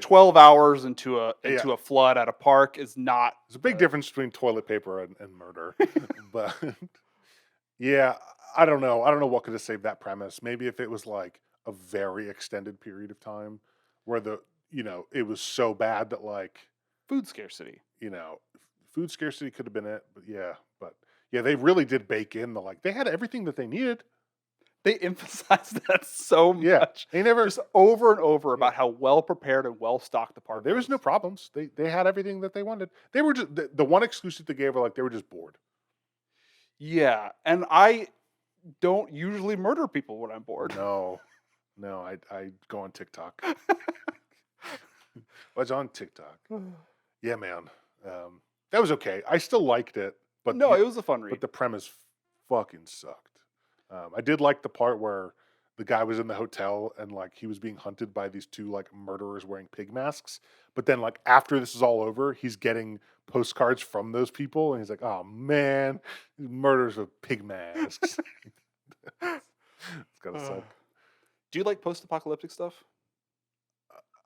B: 12 hours into a
A: Yeah.
B: a flood at a park is not.
A: There's a big difference between toilet paper and murder, but yeah, I don't know. I don't know what could have saved that premise. Maybe if it was like a very extended period of time where it was so bad that like,
B: Food scarcity.
A: food scarcity could have been it. But yeah, they really did bake in they had everything that they needed.
B: They emphasized that so
A: Yeah,
B: much.
A: they never.
B: Just over and over about how well prepared and well stocked the park
A: There was no problems. They had everything that they wanted. They were just the one excuse that they gave were like they were just bored.
B: Yeah, and I don't usually murder people when I'm bored.
A: No, I go on TikTok. Was on TikTok. Yeah, man. That was okay. I still liked it, but
B: No, it was a fun read.
A: but the premise fucking sucked. I did like the part where the guy was in the hotel and like he was being hunted by these two like murderers wearing pig masks. But then like after this is all over, he's getting postcards from those people and he's like, "Oh man, these murders with pig masks." It's gotta suck.
B: Do you like post-apocalyptic stuff?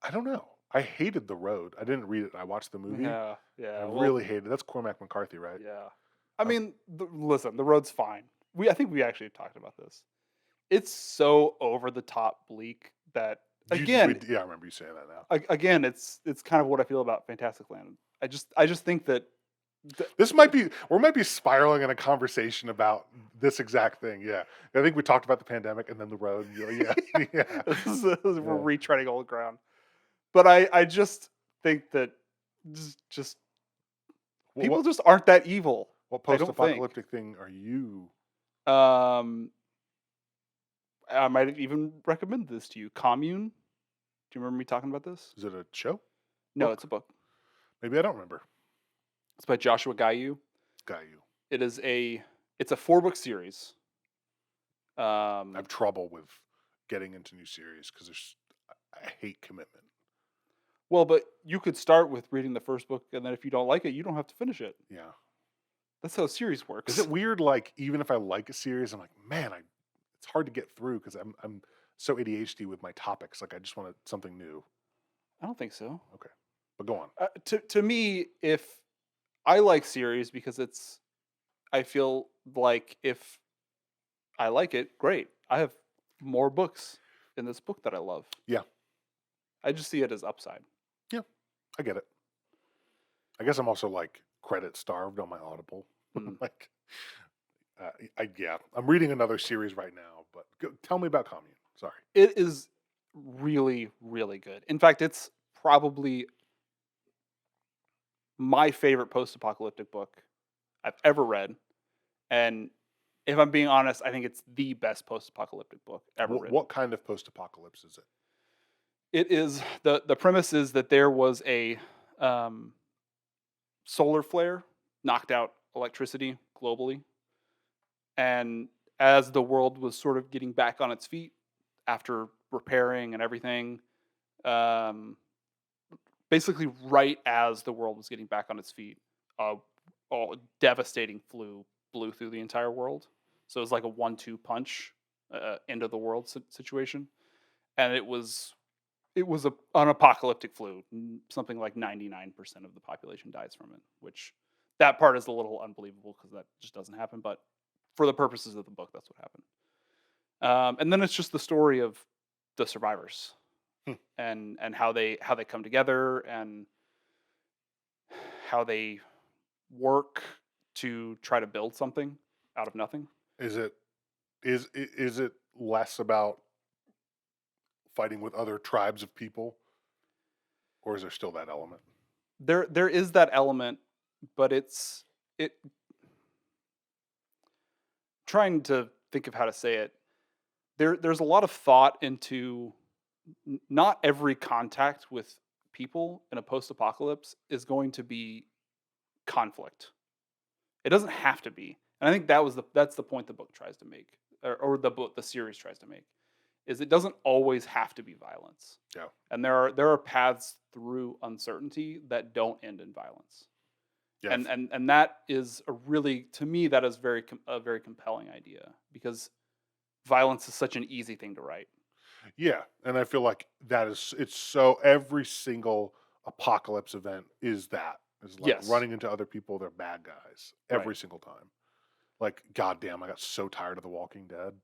A: I don't know. I hated The Road. I didn't read it. I watched the movie.
B: Yeah.
A: I really hated it. That's Cormac McCarthy, right?
B: Yeah. I mean, listen, The Road's fine. I think we actually talked about this. It's so over the top bleak that again,
A: I remember you saying that now.
B: again, it's kind of what I feel about Fantastic Land. I just think that
A: We might be spiraling in a conversation about this exact thing. Yeah, I think we talked about the pandemic and then The Road. Yeah, yeah.
B: we're retreading old ground. But I just think that just people just aren't that evil.
A: What post-apocalyptic thing are you?
B: I might even recommend this to you. Commune. Do you remember me talking about this?
A: Is it a show?
B: No,
A: Book?
B: it's a book.
A: Maybe I don't remember.
B: It's by Joshua Gaiu. It's a 4-book series.
A: I have trouble with getting into new series because I hate commitment.
B: Well, but you could start with reading the first book, and then if you don't like it, you don't have to finish it.
A: Yeah.
B: That's how a series works.
A: Is it weird? Like, even if I like a series, I'm like, man, it's hard to get through because I'm so ADHD with my topics. Like, I just want something new.
B: I don't think so.
A: Okay. But go on.
B: To me, if I like series because I feel like if I like it, great. I have more books in this book that I love.
A: Yeah.
B: I just see it as upside.
A: Yeah, I get it. I guess I'm also like credit starved on my Audible.
B: Mm.
A: Like, I'm reading another series right now. But tell me about Commune. Sorry.
B: It is really, really good. In fact, it's probably my favorite post-apocalyptic book I've ever read. And if I'm being honest, I think it's the best post-apocalyptic book ever written.
A: What kind of post-apocalypse is it?
B: It is the premise is that there was a solar flare, knocked out electricity globally, and as the world was sort of getting back on its feet after repairing and everything, um, basically right as the world was getting back on its feet, a devastating flu blew through the entire world. So it was like a 1-2 punch, end of the world situation, and it was an apocalyptic flu. Something like 99% of the population dies from it, which that part is a little unbelievable because that just doesn't happen. But for the purposes of the book, that's what happened. And then it's just the story of the survivors and how they come together and how they work to try to build something out of nothing.
A: Is it less about fighting with other tribes of people, or is there still that element?
B: There is that element, but it trying to think of how to say it. There's a lot of thought into not every contact with people in a post-apocalypse is going to be conflict. It doesn't have to be. And I think that's the point the book tries to make, or the series tries to make, is it doesn't always have to be violence.
A: Yeah.
B: And there are paths through uncertainty that don't end in violence. Yeah. And that is to me that is a very compelling idea, because violence is such an easy thing to write.
A: Yeah, and I feel like it's so every single apocalypse event is like running into other people, they're bad guys every single time. Like, goddamn, I got so tired of The Walking Dead.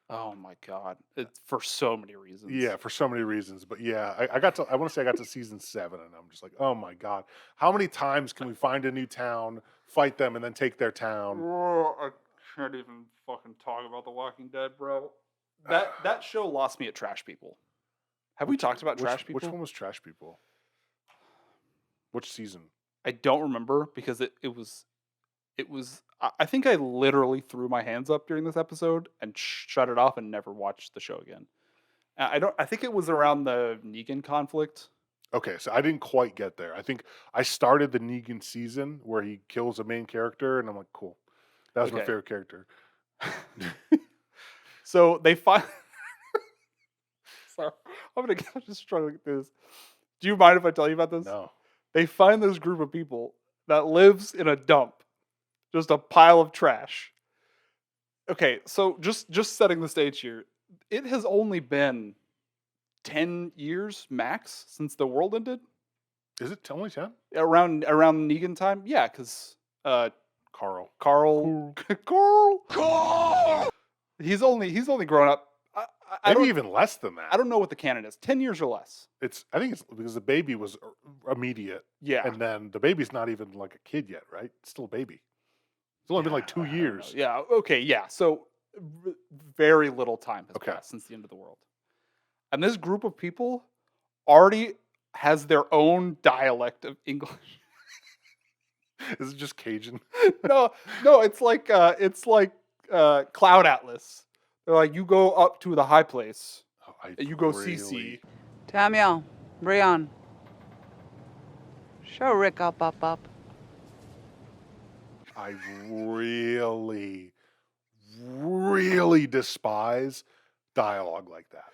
B: Oh my god, it's for so many reasons.
A: Yeah, for so many reasons. But yeah, I want to say I got to season 7, and I'm just like, oh my god, how many times can we find a new town, fight them, and then take their town?
B: I can't even fucking talk about The Walking Dead, bro. That show lost me at Trash People. Have we talked about Trash People?
A: Which one was Trash People? Which season?
B: I don't remember, because it was. I think I literally threw my hands up during this episode and shut it off and never watched the show again. I think it was around the Negan conflict.
A: Okay, so I didn't quite get there. I think I started the Negan season where he kills a main character, and I'm like, cool. That was my favorite character.
B: So they find. Sorry, I'm just struggling with this. Do you mind if I tell you about this?
A: No.
B: They find this group of people that lives in a dump, just a pile of trash. Okay, so just setting the stage here. It has only been 10 years max since the world ended.
A: Is it only 10?
B: Around Negan time? Yeah, because
A: Carl.
B: He's only grown up.
A: Maybe even less than that.
B: I don't know what the canon is. 10 years or less.
A: I think it's because the baby was immediate.
B: Yeah.
A: And then the baby's not even like a kid yet, right? It's still a baby. It's only been like 2 years.
B: Yeah. Okay. Yeah. So very little time has passed since the end of the world. And this group of people already has their own dialect of English.
A: Is it just Cajun?
B: No, it's like Cloud Atlas. They're like, you go up to the high place. You go CC.
C: Tamiel, Brian. Show Rick up.
A: I really, really despise dialogue like that.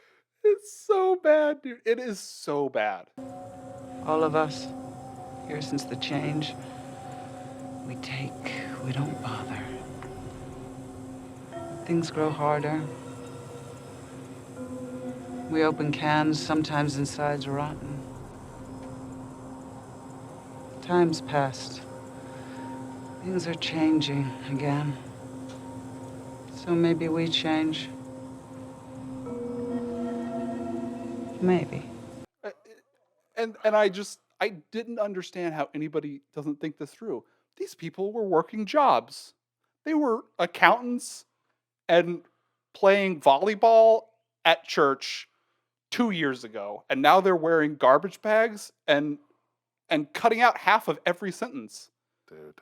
B: It's so bad, dude. It is so bad.
C: All of us, here since the change, we take, we don't bother. Things grow harder. We open cans, sometimes inside's rotten. Time's passed. Things are changing again. So maybe we change. Maybe.
B: Uh, And I didn't understand how anybody doesn't think this through. These people were working jobs. They were accountants and playing volleyball at church 2 years ago, and now they're wearing garbage bags and cutting out half of every sentence.
A: Dude,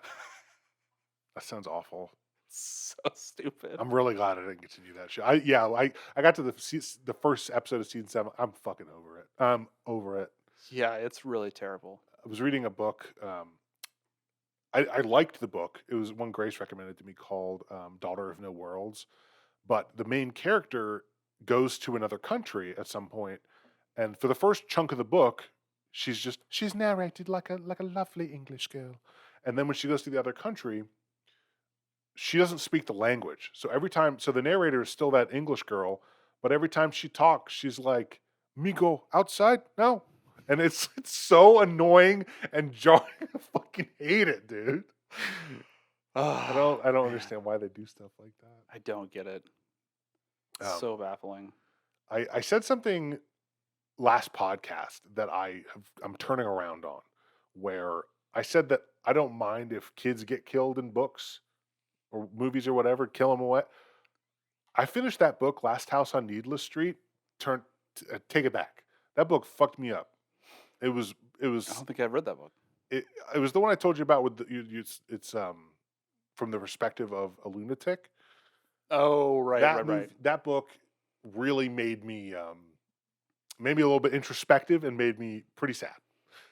A: that sounds awful.
B: So stupid.
A: I'm really glad I didn't get to do that shit. I got to the first episode of season 7. I'm fucking over it. I'm over it.
B: Yeah, it's really terrible.
A: I was reading a book. I liked the book. It was one Grace recommended to me called Daughter of No Worlds. But the main character goes to another country at some point, and for the first chunk of the book, she's narrated like a lovely English girl, and then when she goes to the other country, she doesn't speak the language. So the narrator is still that English girl, but every time she talks, she's like, "Me go outside now," and it's so annoying and jarring. I fucking hate it, dude. I don't understand why they do stuff like that.
B: I don't get it. So baffling.
A: I said something last podcast that I'm turning around on, where I said that I don't mind if kids get killed in books or movies or whatever, kill them away. I finished that book, Last House on Needless Street. Take it back. That book fucked me up. It was.
B: I don't think I've read that book.
A: It was the one I told you about with it's from the perspective of a lunatic.
B: Oh, right, right.
A: That book really made me a little bit introspective and made me pretty sad.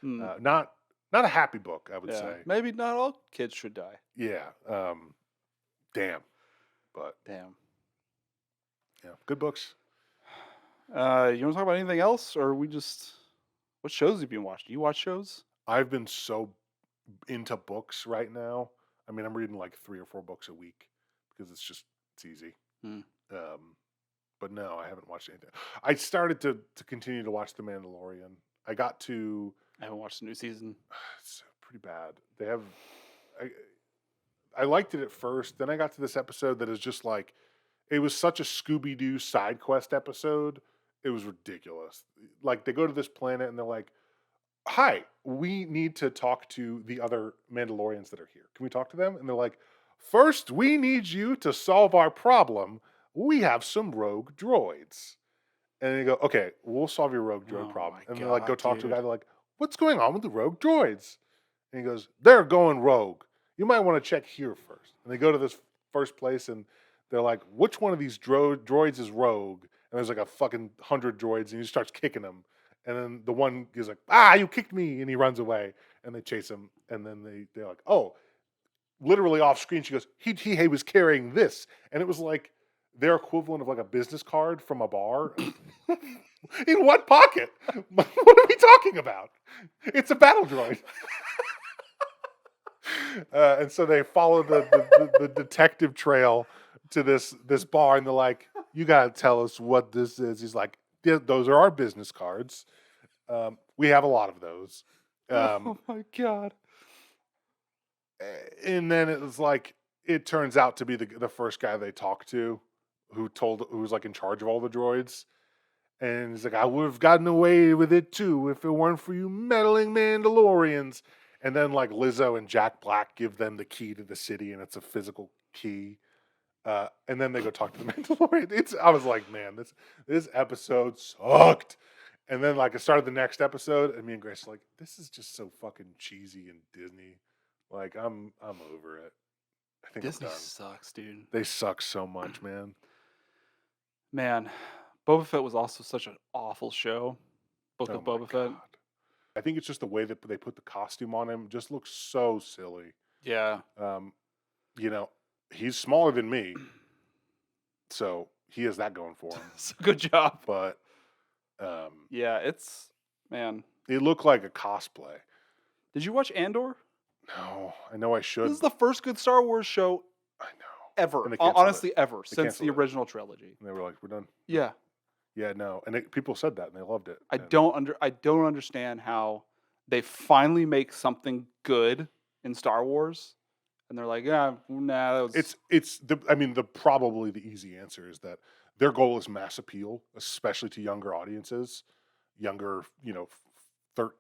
A: Not a happy book, I would say.
B: Maybe not all kids should die.
A: Yeah. Damn. But
B: Damn.
A: yeah, good books.
B: You want to talk about anything else, or what shows have you been watching? Do you watch shows?
A: I've been so into books right now. I mean, I'm reading like 3 or 4 books a week because it's easy. But no, I haven't watched anything. I started to continue to watch The Mandalorian. I
B: haven't watched the new season.
A: It's pretty bad. I liked it at first. Then I got to this episode that is just like, it was such a Scooby-Doo side quest episode. It was ridiculous. Like, they go to this planet and they're like, "Hi, we need to talk to the other Mandalorians that are here. Can we talk to them?" And they're like, "First, we need you to solve our problem. We have some rogue droids." And they go, "Okay, we'll solve your rogue droid problem." And they're like, go talk to a guy. They're like, "What's going on with the rogue droids?" And he goes, "They're going rogue. You might want to check here first." And they go to this first place and they're like, "Which one of these droids is rogue?" And there's like a fucking 100 droids and he starts kicking them. And then the one is like, "Ah, you kicked me." And he runs away and they chase him. And then they're like, "Oh," literally off screen, she goes, he was carrying this. And it was like their equivalent of like a business card from a bar. In what pocket? What are we talking about? It's a battle droid. And so they follow the detective trail to this bar, and they're like, "You gotta tell us what this is." He's like, "Those are our business cards. We have a lot of those."
B: Oh my god!
A: And then it was like, it turns out to be the first guy they talked to, who was like in charge of all the droids. And he's like, "I would have gotten away with it too if it weren't for you meddling Mandalorians." And then like Lizzo and Jack Black give them the key to the city, and it's a physical key. And then they go talk to the Mandalorian. I was like, man, this episode sucked. And then like I started the next episode, and me and Grace were like, this is just so fucking cheesy and Disney. Like I'm over it. I think
B: Disney
A: I'm done.
B: sucks, dude.
A: They suck so much, man.
B: Man, Boba Fett was also such an awful show. Book of Boba Fett.
A: I think it's just the way that they put the costume on him just looks so silly.
B: Yeah.
A: You know, he's smaller than me, so he has that going for him.
B: So good job.
A: But
B: yeah,
A: it looked like a cosplay.
B: Did you watch Andor?
A: No, I know I should.
B: This is the first good Star Wars show
A: I know.
B: ever.
A: And they canceled
B: Honestly,
A: it.
B: ever.
A: They
B: Since the
A: canceled it.
B: original trilogy.
A: And they were like, "We're done."
B: Yeah.
A: Yeah, no. And people said that and they loved it.
B: I don't understand how they finally make something good in Star Wars, and they're like, yeah, nah, that was
A: Probably the easy answer is that their goal is mass appeal, especially to younger audiences, younger, thir,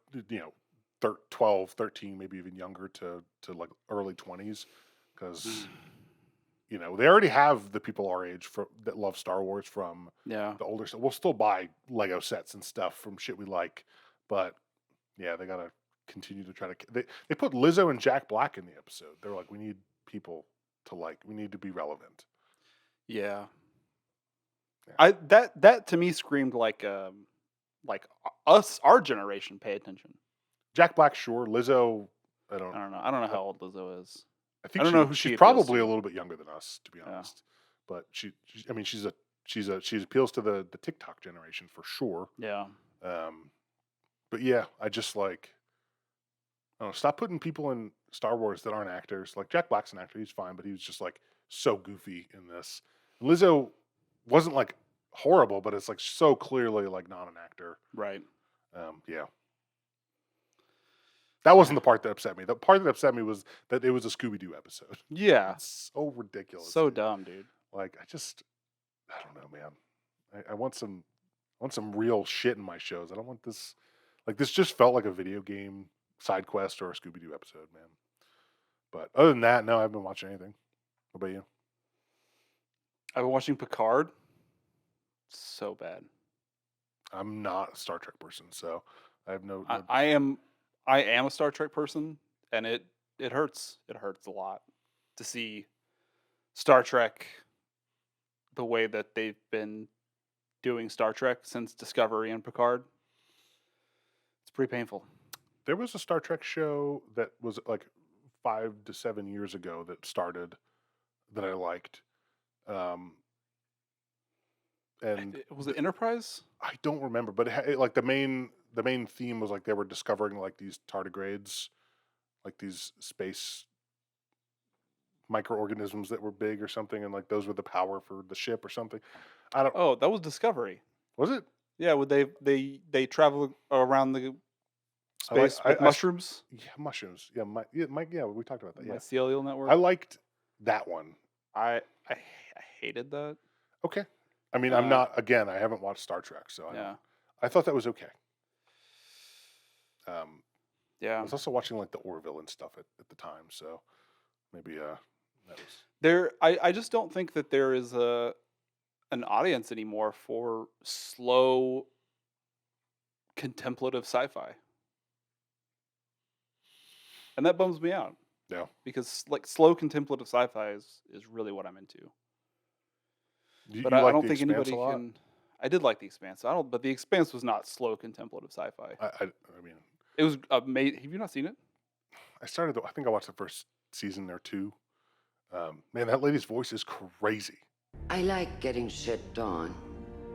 A: 12, 13, maybe even younger to like early 20s, because they already have the people our age that love Star Wars from
B: yeah.
A: the older stuff. We'll still buy Lego sets and stuff from shit we like, but yeah, they gotta continue to try to. They put Lizzo and Jack Black in the episode. They're like, we need people to like. We need to be relevant.
B: Yeah.
A: Yeah.
B: That to me screamed like us, our generation, pay attention.
A: Jack Black, sure. Lizzo, I don't
B: know. I don't know how old Lizzo is.
A: I think
B: I don't know who she
A: she's
B: appeals
A: probably
B: to.
A: a little bit younger than us, to be
B: Yeah.
A: honest. But she appeals to the TikTok generation for sure.
B: Yeah.
A: But yeah, I just like, I don't know, stop putting people in Star Wars that aren't actors. Like Jack Black's an actor, he's fine, but he was just like so goofy in this. Lizzo wasn't like horrible, but it's like so clearly like not an actor.
B: Right.
A: Yeah. That wasn't the part that upset me. The part that upset me was that it was a Scooby-Doo episode.
B: Yeah.
A: It's so ridiculous.
B: So dumb, dude.
A: Like I don't know, man. I want some real shit in my shows. I don't want this. Like this just felt like a video game side quest or a Scooby-Doo episode, man. But other than that, no, I haven't been watching anything. What about you?
B: I've been watching Picard. So bad.
A: I'm not a Star Trek person, so I have no.
B: I am a Star Trek person, and it hurts. It hurts a lot to see Star Trek the way that they've been doing Star Trek since Discovery and Picard. It's pretty painful.
A: There was a Star Trek show that was like 5 to 7 years ago that started that I liked. And
B: was it Enterprise?
A: I don't remember, but like the main theme was like they were discovering like these tardigrades, like these space microorganisms that were big or something, and like those were the power for the ship or something. I don't.
B: Oh, that was Discovery.
A: Was it?
B: Yeah, would they travel around the space with mushrooms?
A: Yeah, mushrooms. Yeah, we talked about that. Yeah,
B: Mycelial network.
A: I liked that one.
B: I hated that.
A: Okay. I mean, I'm not. Again, I haven't watched Star Trek, so I thought that was okay.
B: Yeah.
A: I was also watching like the Orville and stuff at the time, so maybe that was
B: there. I just don't think that there is an audience anymore for slow, contemplative sci-fi, and that bums me out.
A: Yeah.
B: Because like slow contemplative sci-fi is really what I'm into. But
A: I
B: don't think anybody can. I did like The Expanse. But The Expanse was not slow contemplative sci-fi.
A: I mean,
B: it was amazing. Have you not seen it?
A: I think I watched the first season or two. Man, that lady's voice is crazy.
D: I like getting shit done,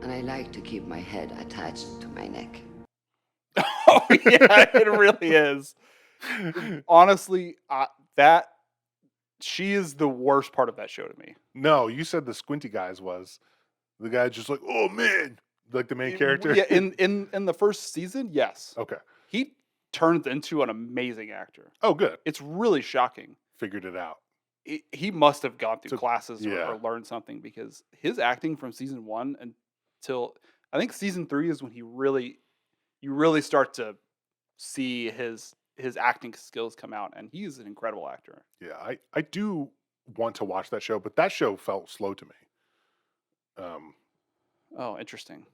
D: and I like to keep my head attached to my neck.
B: Oh yeah, it really is. Honestly, she is the worst part of that show to me.
A: No, you said the squinty guys was the guy just like, oh man, like the main character.
B: Yeah, in the first season, yes.
A: Okay.
B: He turns into an amazing actor.
A: Oh, good.
B: It's really shocking.
A: Figured it out.
B: He must have gone through classes
A: yeah.
B: or learned something, because his acting from season 1 until I think season 3 is when you really start to see his acting skills come out, and he's an incredible actor.
A: Yeah, I do want to watch that show, but that show felt slow to me.
B: Oh, interesting.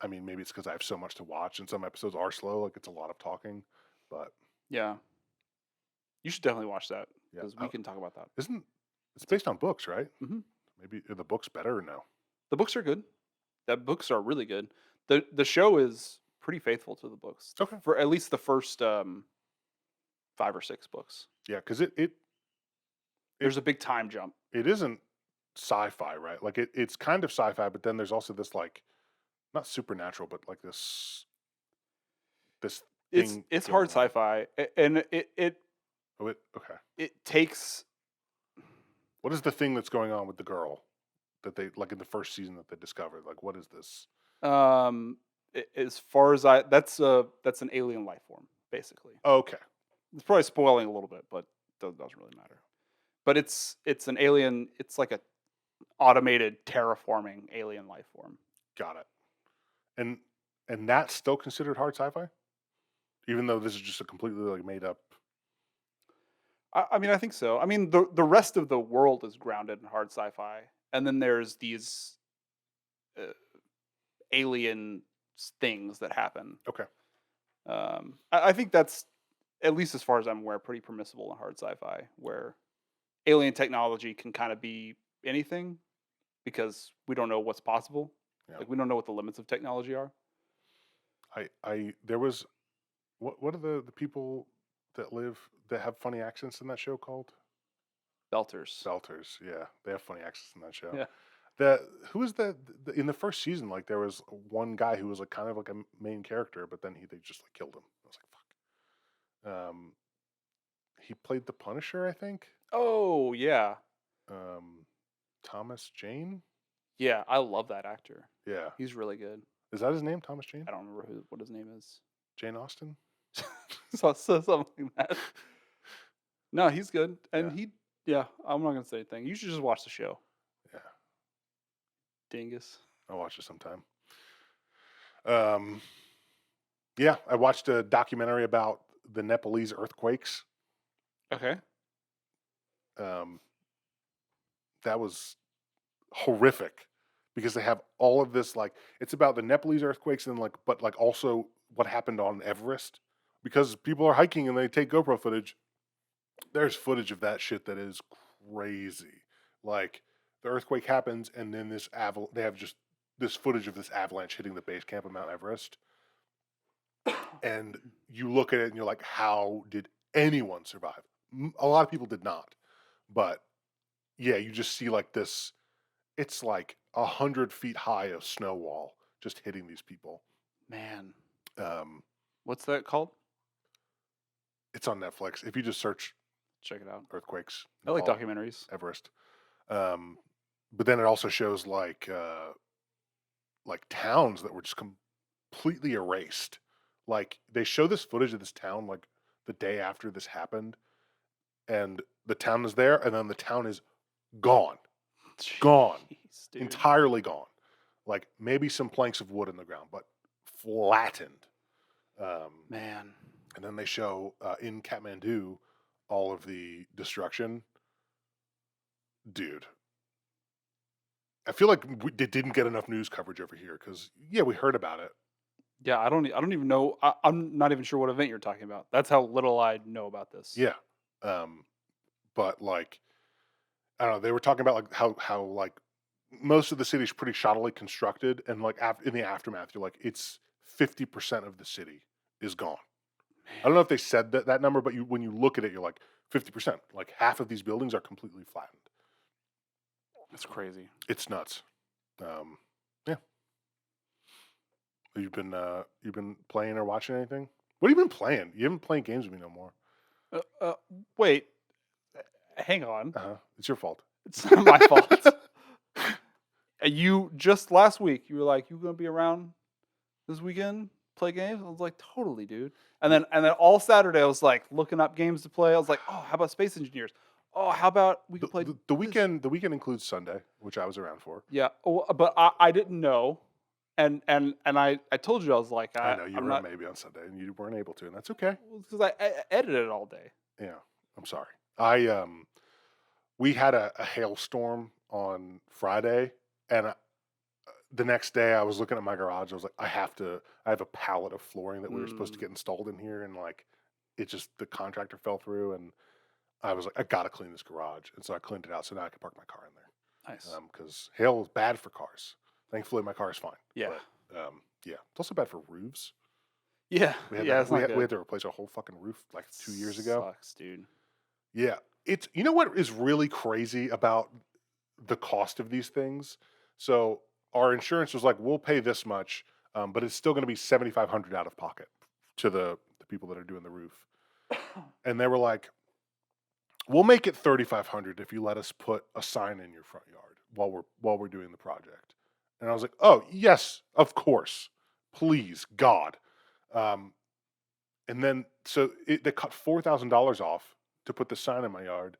A: I mean, maybe it's because I have so much to watch, and some episodes are slow, like it's a lot of talking. But
B: yeah, you should definitely watch that, because
A: yeah.
B: we can talk about that.
A: It's based on books, right?
B: Mm-hmm.
A: Maybe are the books better or no?
B: The books are good. The books are really good. The show is pretty faithful to the books.
A: Okay.
B: For at least the first 5 or 6 books.
A: Yeah, because it
B: there's a big time jump.
A: It isn't sci-fi, right? Like it's kind of sci-fi, but then there's also this like not supernatural, but like this thing.
B: It's hard sci-fi, and it
A: okay.
B: It takes.
A: What is the thing that's going on with the girl that they like in the first season that they discovered? Like, what is this?
B: As far as that's an alien life form. basically.
A: Okay.
B: It's probably spoiling a little bit, but doesn't really matter. But it's an alien. It's like a automated terraforming alien life form.
A: Got it. And that's still considered hard sci-fi, even though this is just a completely like made up.
B: I mean, I think so. I mean, the rest of the world is grounded in hard sci-fi, and then there's these alien things that happen.
A: Okay.
B: I think that's, at least as far as I'm aware, pretty permissible in hard sci-fi, where alien technology can kind of be anything because we don't know what's possible.
A: Yeah.
B: Like we don't know what the limits of technology are.
A: There was, what are the people that have funny accents in that show called?
B: Belters.
A: Belters. Yeah, they have funny accents in that show.
B: Yeah.
A: Who was in the first season? Like there was one guy who was like kind of like a main character, but then they just like killed him. I was like, fuck. He played the Punisher, I think.
B: Oh yeah.
A: Thomas Jane.
B: Yeah, I love that actor.
A: Yeah,
B: He's really good.
A: is that his name? Thomas Jane.
B: I don't remember what his name is.
A: Jane Austen.
B: So something like that. No, he's good, and
A: Yeah.
B: I'm not gonna say anything. You should just watch the show.
A: Yeah,
B: Dingus.
A: I'll watch it sometime. Yeah, I watched a documentary about the Nepalese earthquakes.
B: Okay.
A: That was horrific because they have all of this, like, it's about the Nepalese earthquakes and but also what happened on Everest, because people are hiking and they take GoPro footage. There's footage of that shit that is crazy. Like the earthquake happens and then they have just this footage of this avalanche hitting the base camp of Mount Everest. And you look at it and you're like, how did anyone survive? A lot of people did not. But yeah, you just see like this, it's like 100 feet high of snow wall just hitting these people.
B: Man.
A: Um,
B: What's that called?
A: it's on Netflix. If you just search
B: Check it out.
A: earthquakes,
B: I like
A: Nepal,
B: documentaries.
A: Everest. But then it also shows like towns that were just completely erased. Like they show this footage of this town like the day after this happened, and the town is there, and then the town is gone, gone,
B: Jeez, dude.
A: entirely gone. Like maybe some planks of wood in the ground, but flattened.
B: Man.
A: And then they show in Kathmandu all of the destruction. Dude, I feel like they didn't get enough news coverage over here because yeah, we heard about it.
B: Yeah, I don't even know. I'm not even sure what event you're talking about. That's how little I know about this.
A: Yeah, but like I don't know. They were talking about like how like most of the city is pretty shoddily constructed, and like in the aftermath, you're like it's 50% of the city is gone. I don't know if they said that number, but when you look at it, you're like 50%. Like half of these buildings are completely flattened.
B: That's crazy.
A: It's nuts. Yeah. You've been playing or watching anything? What have you been playing? You haven't playing games with me no more.
B: Wait. Hang on.
A: It's your fault.
B: It's not my fault. You just last week you were like, you gonna be around this weekend? Play games? I was like, totally, dude. And then all Saturday I was like looking up games to play. I was like, oh, how about Space Engineers? Oh, how about we can play
A: the weekend? The weekend includes Sunday, which I was around for.
B: Yeah, but I didn't know, and I told you I was like,
A: I know you were maybe on Sunday and you weren't able to, and that's okay.
B: Because I edited it all day.
A: Yeah, I'm sorry. We had a hailstorm on Friday, and the next day I was looking at my garage. I was like, I have a pallet of flooring that we were supposed to get installed in here, and like, the contractor fell through, and I was like, I gotta clean this garage, and so I cleaned it out, so now I can park my car in there.
B: Nice.
A: Because hail is bad for cars. Thankfully, my car is fine.
B: Yeah.
A: But, yeah, it's also bad for roofs.
B: Yeah.
A: We had to replace our whole fucking roof like 2 years ago.
B: Sucks, dude.
A: Yeah, you know what is really crazy about the cost of these things? So our insurance was like, we'll pay this much, but it's still going to be $7,500 out of pocket to the people that are doing the roof. And they were like, we'll make it $3,500 if you let us put a sign in your front yard while we're doing the project. And I was like, oh yes, of course, please, God. And then so they cut $4,000 off to put the sign in my yard.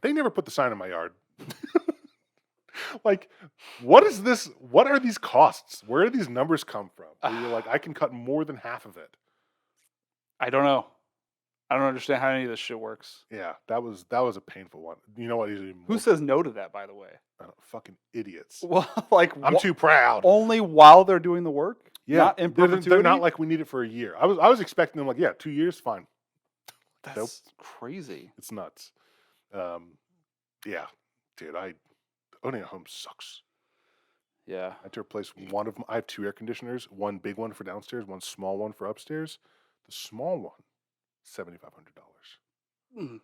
A: They never put the sign in my yard. Like, what is this? What are these costs? Where do these numbers come from? Where you're like, I can cut more than half of it.
B: I don't know. I don't understand how any of this shit works.
A: Yeah, that was a painful one. You know what?
B: Who says no to that, by the way?
A: Fucking idiots.
B: Well, like
A: I'm too proud.
B: Only while they're doing the work?
A: Yeah,
B: Not in perpetuity?
A: they're not like we need it for a year. I was expecting them like, yeah, 2 years, fine.
B: That's crazy.
A: It's nuts. Yeah, dude, owning a home sucks.
B: Yeah.
A: I had to replace one of them. I have 2 air conditioners, one big one for downstairs, one small one for upstairs. The small one, $7,500.
B: Mm.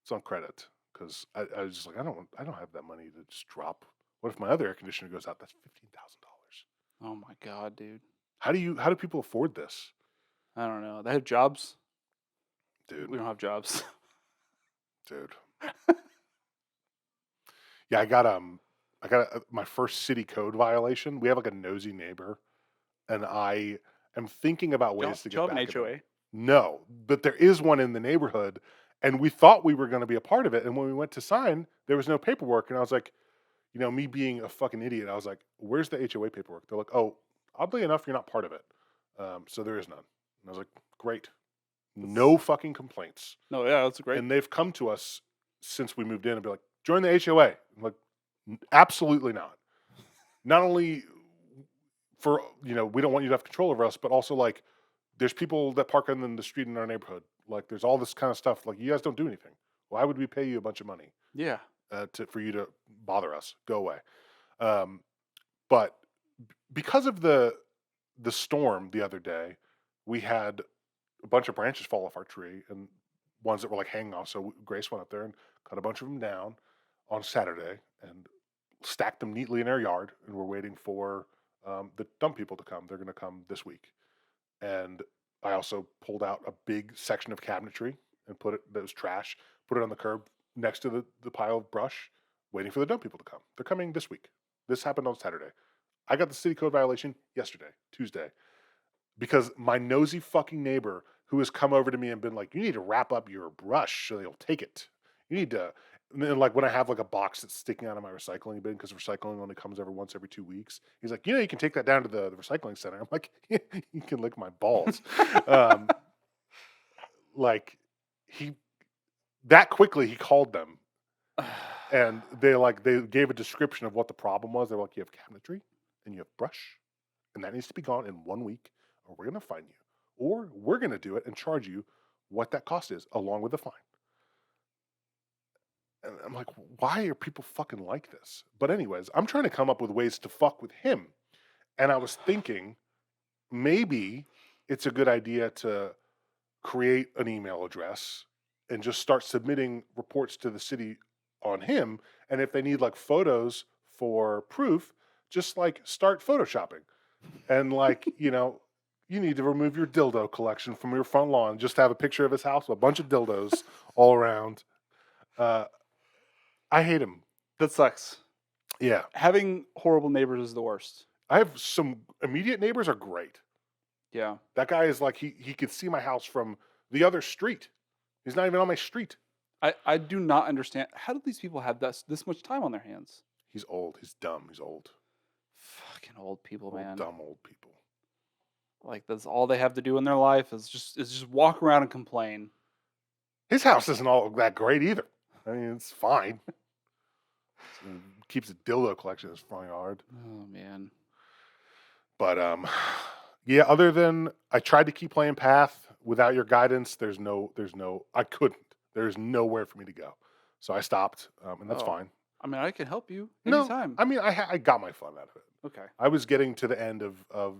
A: It's on credit because I was just like, I don't have that money to just drop. What if my other air conditioner goes out? That's $15,000.
B: Oh my god, dude.
A: How do people afford this?
B: I don't know. They have jobs.
A: Dude.
B: We don't have jobs.
A: Dude. Yeah, I got my first city code violation. We have like a nosy neighbor, and I am thinking about ways to get back.
B: an HOA?
A: No, but there is one in the neighborhood, and we thought we were going to be a part of it. And when we went to sign, there was no paperwork, and I was like, you know, me being a fucking idiot, I was like, "Where's the HOA paperwork?" They're like, "Oh, oddly enough, you're not part of it, so there is none." And I was like, "Great, no fucking complaints."
B: No, yeah, that's great.
A: And they've come to us since we moved in and be like, "Join the HOA." I'm like, absolutely not. Not only for, you know, we don't want you to have control over us, but also like there's people that park on the street in our neighborhood. Like there's all this kind of stuff. Like you guys don't do anything. Why would we pay you a bunch of money?
B: Yeah.
A: For you to bother us? Go away. But because of the storm the other day, we had a bunch of branches fall off our tree and ones that were like hanging off. So Grace went up there and cut a bunch of them down on Saturday and stacked them neatly in our yard. And we're waiting for the dump people to come. They're going to come this week. And I also pulled out a big section of cabinetry and put it, that was trash, put it on the curb next to the pile of brush, waiting for the dump people to come. They're coming this week. This happened on Saturday. I got the city code violation yesterday, Tuesday, because my nosy fucking neighbor who has come over to me and been like, you need to wrap up your brush so they'll take it. You need to, and then like when I have like a box that's sticking out of my recycling bin, because recycling only comes once every 2 weeks. He's like, you know, you can take that down to the recycling center. I'm like, yeah, you can lick my balls. Like that quickly he called them and they gave a description of what the problem was. They're like, you have cabinetry and you have brush and that needs to be gone in 1 week or we're going to fine you, or we're going to do it and charge you what that cost is along with the fine. And I'm like, why are people fucking like this? But anyways, I'm trying to come up with ways to fuck with him. And I was thinking maybe it's a good idea to create an email address and just start submitting reports to the city on him. And if they need like photos for proof, just like start photoshopping. And like, you know, you need to remove your dildo collection from your front lawn. Just have a picture of his house with a bunch of dildos all around. I hate him.
B: That sucks.
A: Yeah.
B: Having horrible neighbors is the worst.
A: I have some immediate neighbors are great.
B: Yeah.
A: That guy is like, he could see my house from the other street. He's not even on my street.
B: I do not understand. How do these people have this much time on their hands?
A: He's old. He's dumb. He's old.
B: Fucking old people,
A: Old,
B: man.
A: dumb old people.
B: Like that's all they have to do in their life is just walk around and complain.
A: His house isn't all that great either. I mean, it's fine. Keeps a dildo collection in his front yard.
B: Oh man.
A: But yeah, other than I tried to keep playing Path without your guidance, I couldn't. There's nowhere for me to go. So I stopped, and that's fine.
B: I mean, I can help you
A: No,
B: anytime.
A: I mean, I got my fun out of it.
B: Okay.
A: I was getting to the end of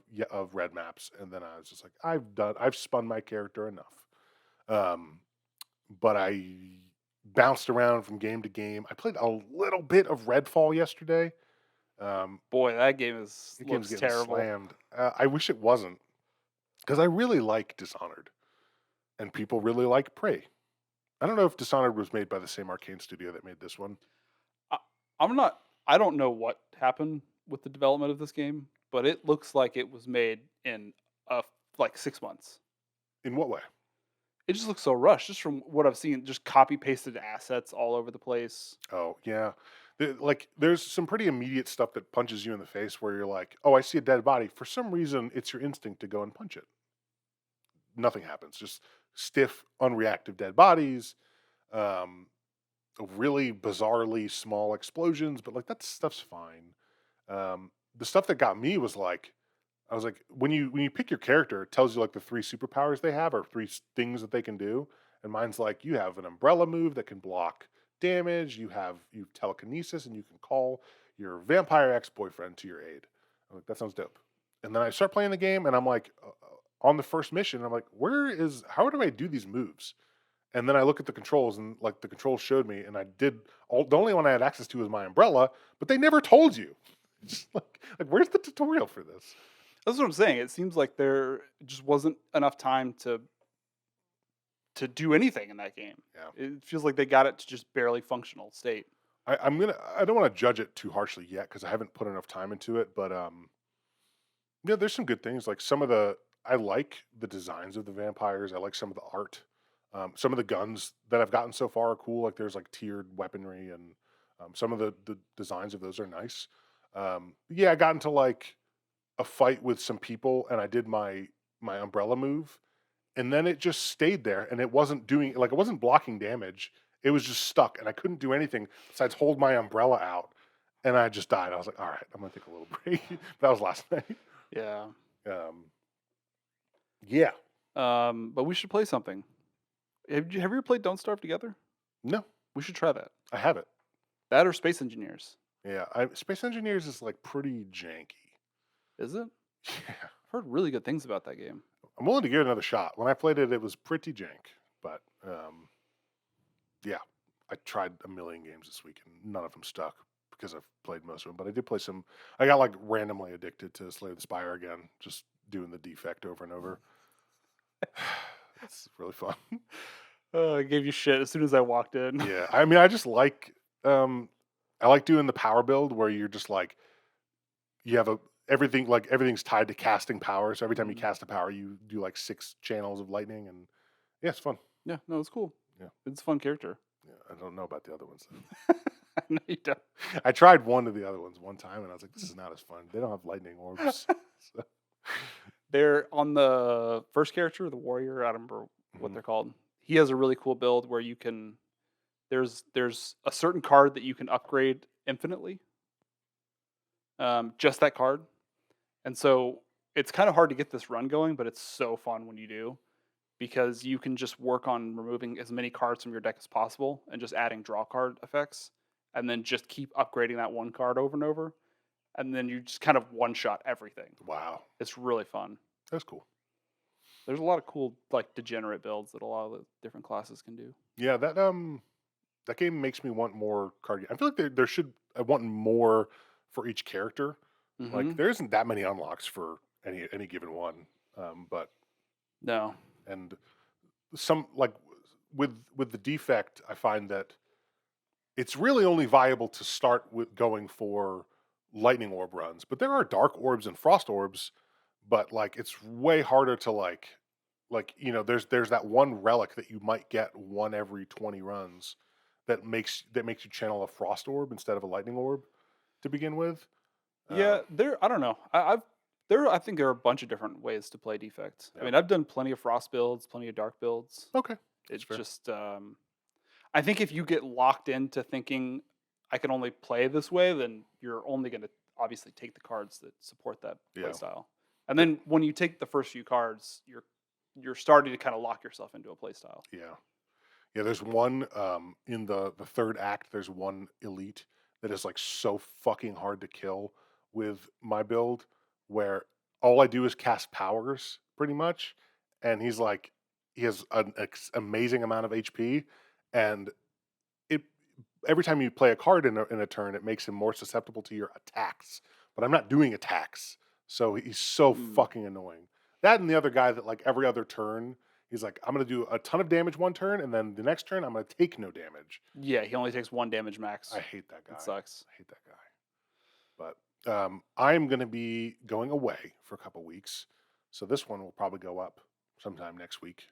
A: red maps, and then I was just like, I've spun my character enough. But I bounced around from game to game. I played a little bit of Redfall yesterday.
B: Boy, that game looks
A: getting
B: terrible.
A: slammed. I wish it wasn't, because I really like Dishonored, and people really like Prey. I don't know if Dishonored was made by the same Arcane studio that made this one.
B: I don't know what happened with the development of this game, but it looks like it was made in like 6 months.
A: In what way?
B: It just looks so rushed, just from what I've seen, just copy pasted assets all over the place.
A: Oh, yeah. Like, there's some pretty immediate stuff that punches you in the face where you're like, oh, I see a dead body. For some reason, it's your instinct to go and punch it. Nothing happens. Just stiff, unreactive dead bodies. Um, really bizarrely small explosions, but like that stuff's fine. The stuff that got me was like, I was like, when you pick your character, it tells you like the 3 superpowers they have or things that they can do. And mine's like, you have an umbrella move that can block damage. You have telekinesis, and you can call your vampire ex-boyfriend to your aid. I'm like, that sounds dope. And then I start playing the game, and I'm like, on the first mission, I'm like, how do I do these moves? And then I look at the controls, and like the controls showed me, and I did the only one I had access to was my umbrella, but they never told you. It's like where's the tutorial for this?
B: That's what I'm saying. It seems like there just wasn't enough time to do anything in that game.
A: Yeah.
B: It feels like they got it to just barely functional state.
A: I don't want to judge it too harshly yet because I haven't put enough time into it, but there's some good things. Like I like the designs of the vampires. I like some of the art. Some of the guns that I've gotten so far are cool. Like there's like tiered weaponry, and some of the designs of those are nice. I got into like a fight with some people, and I did my umbrella move, and then it just stayed there, and it wasn't blocking damage. It was just stuck, and I couldn't do anything besides hold my umbrella out, and I just died. I was like, all right, I'm gonna take a little break. That was last night.
B: Yeah.
A: Yeah.
B: But we should play something. Have you ever played Don't Starve Together?
A: No,
B: We should try that.
A: I haven't.
B: That or Space Engineers.
A: Yeah, Space Engineers is like pretty janky.
B: Is it?
A: Yeah,
B: I've heard really good things about that game.
A: I'm willing to give it another shot. When I played it, it was pretty jank, but yeah, I tried a million games this week, and none of them stuck because I've played most of them. But I did play some. I got like randomly addicted to Slay the Spire again, just doing the defect over and over. It's really fun.
B: I gave you shit as soon as I walked in.
A: Yeah, I mean, I just like I like doing the power build where you're just like you have everything's tied to casting power. So every time you cast a power, you do like 6 channels of lightning, and yeah, it's fun.
B: Yeah, no, it's cool.
A: Yeah.
B: It's a fun character.
A: Yeah, I don't know about the other ones.
B: No, you don't.
A: I tried one of the other ones one time, and I was like, this is not as fun. They don't have lightning orbs. So,
B: They're on the first character, the warrior. I don't remember what they're called. He has a really cool build where you can. There's a certain card that you can upgrade infinitely. Just that card, and so it's kind of hard to get this run going, but it's so fun when you do, because you can just work on removing as many cards from your deck as possible and just adding draw card effects, and then just keep upgrading that one card over and over, and then you just kind of one shot everything.
A: wow,
B: It's really fun.
A: that's cool.
B: There's a lot of cool like degenerate builds that a lot of the different classes can do.
A: Yeah, that game makes me want more card. I feel like I want more for each character. Like there isn't that many unlocks for any given one, but
B: No.
A: and some like with the defect, I find that it's really only viable to start with going for lightning orb runs. But there are dark orbs and frost orbs, but like it's way harder to like there's that one relic that you might get one every 20 runs that makes you channel a frost orb instead of a lightning orb to begin with.
B: Yeah, I don't know. I think there are a bunch of different ways to play defect.
A: Yeah.
B: I mean, I've done plenty of frost builds, plenty of dark builds.
A: Okay.
B: It's
A: fair.
B: just I think if you get locked into thinking I can only play this way, then you're only going to obviously take the cards that support that play style. And then when you take the first few cards, you're starting to kind of lock yourself into a play style.
A: Yeah. Yeah, there's one in the third act, there's one elite that is like so fucking hard to kill with my build, where all I do is cast powers pretty much, and he has an amazing amount of HP, and every time you play a card in a turn, it makes him more susceptible to your attacks. But I'm not doing attacks, so he's so fucking annoying. That and the other guy that like every other turn, he's like, I'm gonna do a ton of damage one turn, and then the next turn I'm gonna take no damage.
B: Yeah, he only takes 1 damage max.
A: I hate that guy.
B: It sucks.
A: I hate that guy. But I'm gonna be going away for a couple weeks, so this one will probably go up sometime next week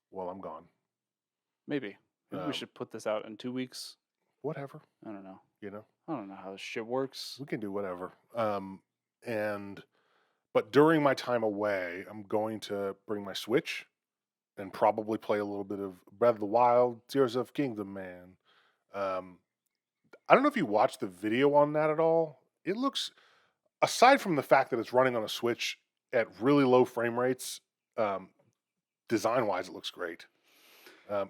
A: while I'm gone.
B: Maybe we
A: Um,
B: should put this out in 2 weeks.
A: Whatever,
B: I don't know.
A: you know,
B: I don't know how this shit works.
A: we can do whatever. But during my time away, I'm going to bring my Switch and probably play a little bit of Breath of the Wild, Tears of Kingdom, man. Um, I don't know if you watched the video on that at all. It looks, aside from the fact that it's running on a Switch at really low frame rates, um, design wise, it looks great.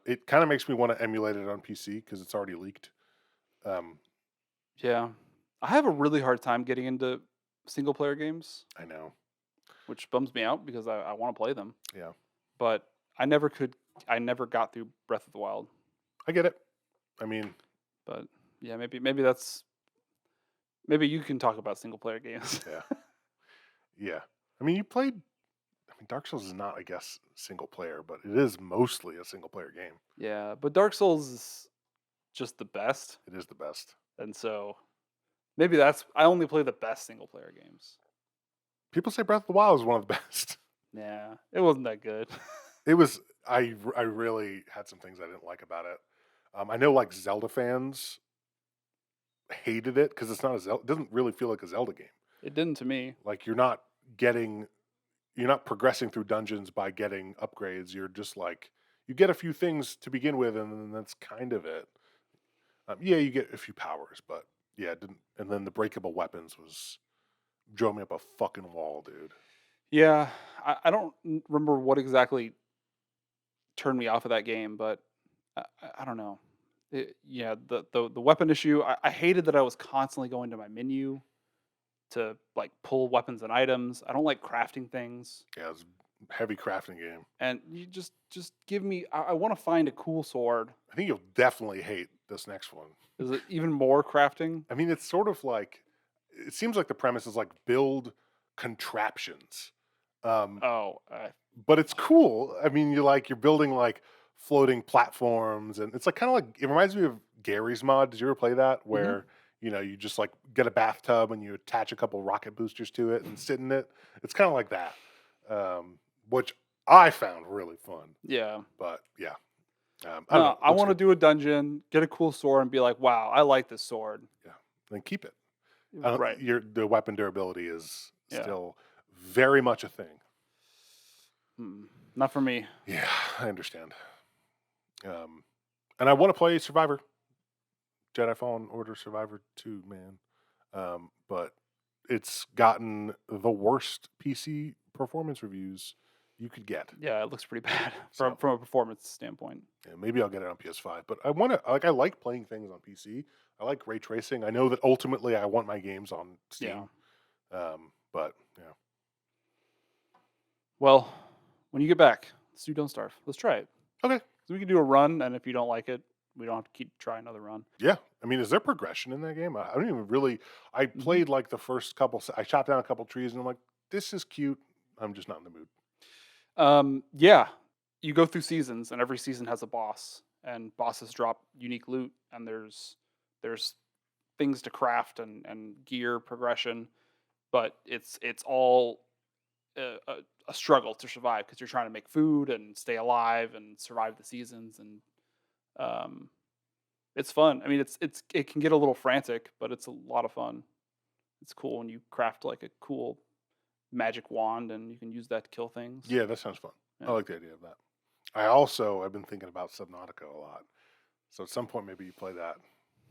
A: It kind of makes me want to emulate it on PC because it's already leaked. Um,
B: Yeah, I have a really hard time getting into single player games,
A: I know.
B: which bums me out because I want to play them.
A: Yeah,
B: But I never could. I never got through Breath of the Wild.
A: I get it. I mean,
B: But yeah, maybe that's maybe you can talk about single player games.
A: yeah, yeah. I mean, you played. I mean, Dark Souls is not, I guess, single player, but it is mostly a single player game.
B: Yeah, but Dark Souls is just the best,
A: It is the best.
B: and so maybe that's I only play the best single player games.
A: People say Breath of the Wild is one of the best.
B: Yeah, it wasn't that good.
A: It was. I really had some things I didn't like about it. I know like Zelda fans hated it because it's not a Zelda. It doesn't really feel like a Zelda game.
B: It didn't to me.
A: Like you're not progressing through dungeons by getting upgrades. You're just like you get a few things to begin with, and then that's kind of it. Yeah, you get a few powers, but yeah, it didn't. And then the breakable weapons drove me up a fucking wall, dude.
B: Yeah, I don't remember what exactly turned me off of that game, but I don't know. Yeah, the weapon issue. I hated that I was constantly going to my menu to like pull weapons and items. I don't like crafting things,
A: Yeah, it was a heavy crafting game.
B: and you just give me. I want to find a cool sword.
A: I think you'll definitely hate this next one.
B: Is it even more crafting?
A: I mean, it's sort of like it seems like the premise is like build contraptions.
B: Oh,
A: But it's cool. I mean, you're building like floating platforms, and it's like kind of like it reminds me of Gary's mod. Did you ever play that? Where you just like get a bathtub and you attach a couple rocket boosters to it and sit in it. It's kind of like that, which I found really fun.
B: yeah.
A: But yeah, I don't
B: No,
A: know.
B: I
A: Looks
B: want to
A: good.
B: do a dungeon, get a cool sword, and be like, "Wow, I like this sword."
A: Then keep it.
B: Right.
A: The weapon durability is
B: Yeah.
A: still very much a thing.
B: Not for me.
A: Yeah, I understand. And I want to play Survivor, Jedi Fallen Order Survivor 2, man. But it's gotten the worst PC performance reviews you could get.
B: Yeah, it looks pretty bad
A: So-
B: from a performance standpoint.
A: Yeah, maybe I'll get it on PS5. But I want to I like playing things on PC. I like ray tracing. I know that ultimately I want my games on Steam. But yeah.
B: Well, when you get back, let's do Don't Starve. Let's try it.
A: Okay.
B: So we can do a run, and if you don't like it, we don't have to keep trying another run.
A: Yeah, I mean, is there progression in that game? I don't even really. I played like the first couple. I chopped down a couple trees, and I'm like, this is cute. I'm just not in the mood.
B: Yeah, you go through seasons, and every season has a boss, and bosses drop unique loot, and there's things to craft and gear progression, but it's all a struggle to survive because you're trying to make food and stay alive and survive the seasons, and it's fun. I mean, it can get a little frantic, but it's a lot of fun. It's cool when you craft like a cool magic wand and you can use that to kill things.
A: Yeah, that sounds fun.
B: Yeah.
A: I like the idea of that. I've been thinking about Subnautica a lot. So at some point, maybe you play that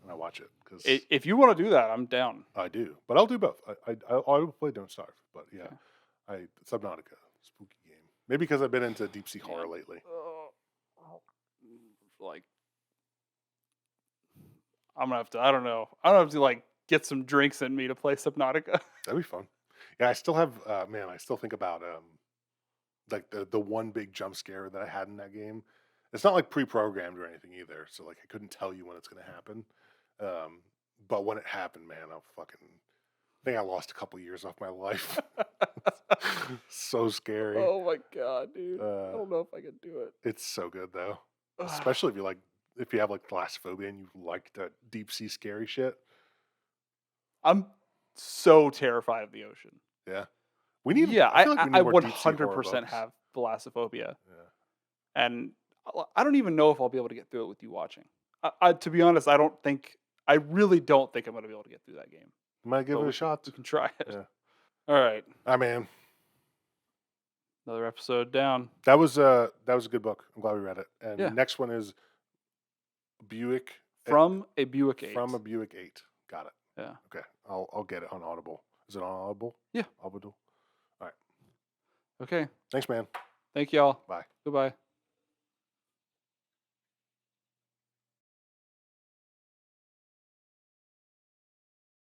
A: and I watch it because
B: If you want to do that, I'm down.
A: I do. But I'll do both. I will play Don't Starve. But yeah, Subnautica, spooky game. Maybe because I've been into deep sea horror lately.
B: Like, I'm gonna have to. I don't know. I'm gonna have to like get some drinks in me to play Subnautica.
A: That'd be fun. Yeah, I still have. Man, I still think about like the one big jump scare that I had in that game. It's not like pre-programmed or anything either, so like I couldn't tell you when it's going to happen. But when it happened, man, I think I lost a couple years off my life. So scary.
B: Oh my god, dude! I don't know if I could do it.
A: It's so good though, especially if you have like thalassophobia and you like that deep sea scary shit.
B: I'm so terrified of the ocean.
A: Yeah, we need.
B: Yeah,
A: I feel like we need
B: I
A: more deep sea horror
B: 100%
A: books.
B: have Thalassophobia.
A: Yeah.
B: And I don't even know if I'll be able to get through it with you watching. To be honest, I really don't think I'm going to be able to get through that game.
A: Might give
B: But
A: it a shot.
B: We can try it.
A: Yeah.
B: All right.
A: I mean,
B: Another episode down.
A: that was a good book. I'm glad we read it. And
B: Yeah.
A: next one is Buick
B: From a Buick 8.
A: From a Buick 8. Got it.
B: Yeah.
A: Okay. I'll get it on Audible. Is it on Audible?
B: Yeah.
A: Audible. All right.
B: Okay.
A: Thanks, man.
B: Thank y'all.
A: Bye.
B: Goodbye.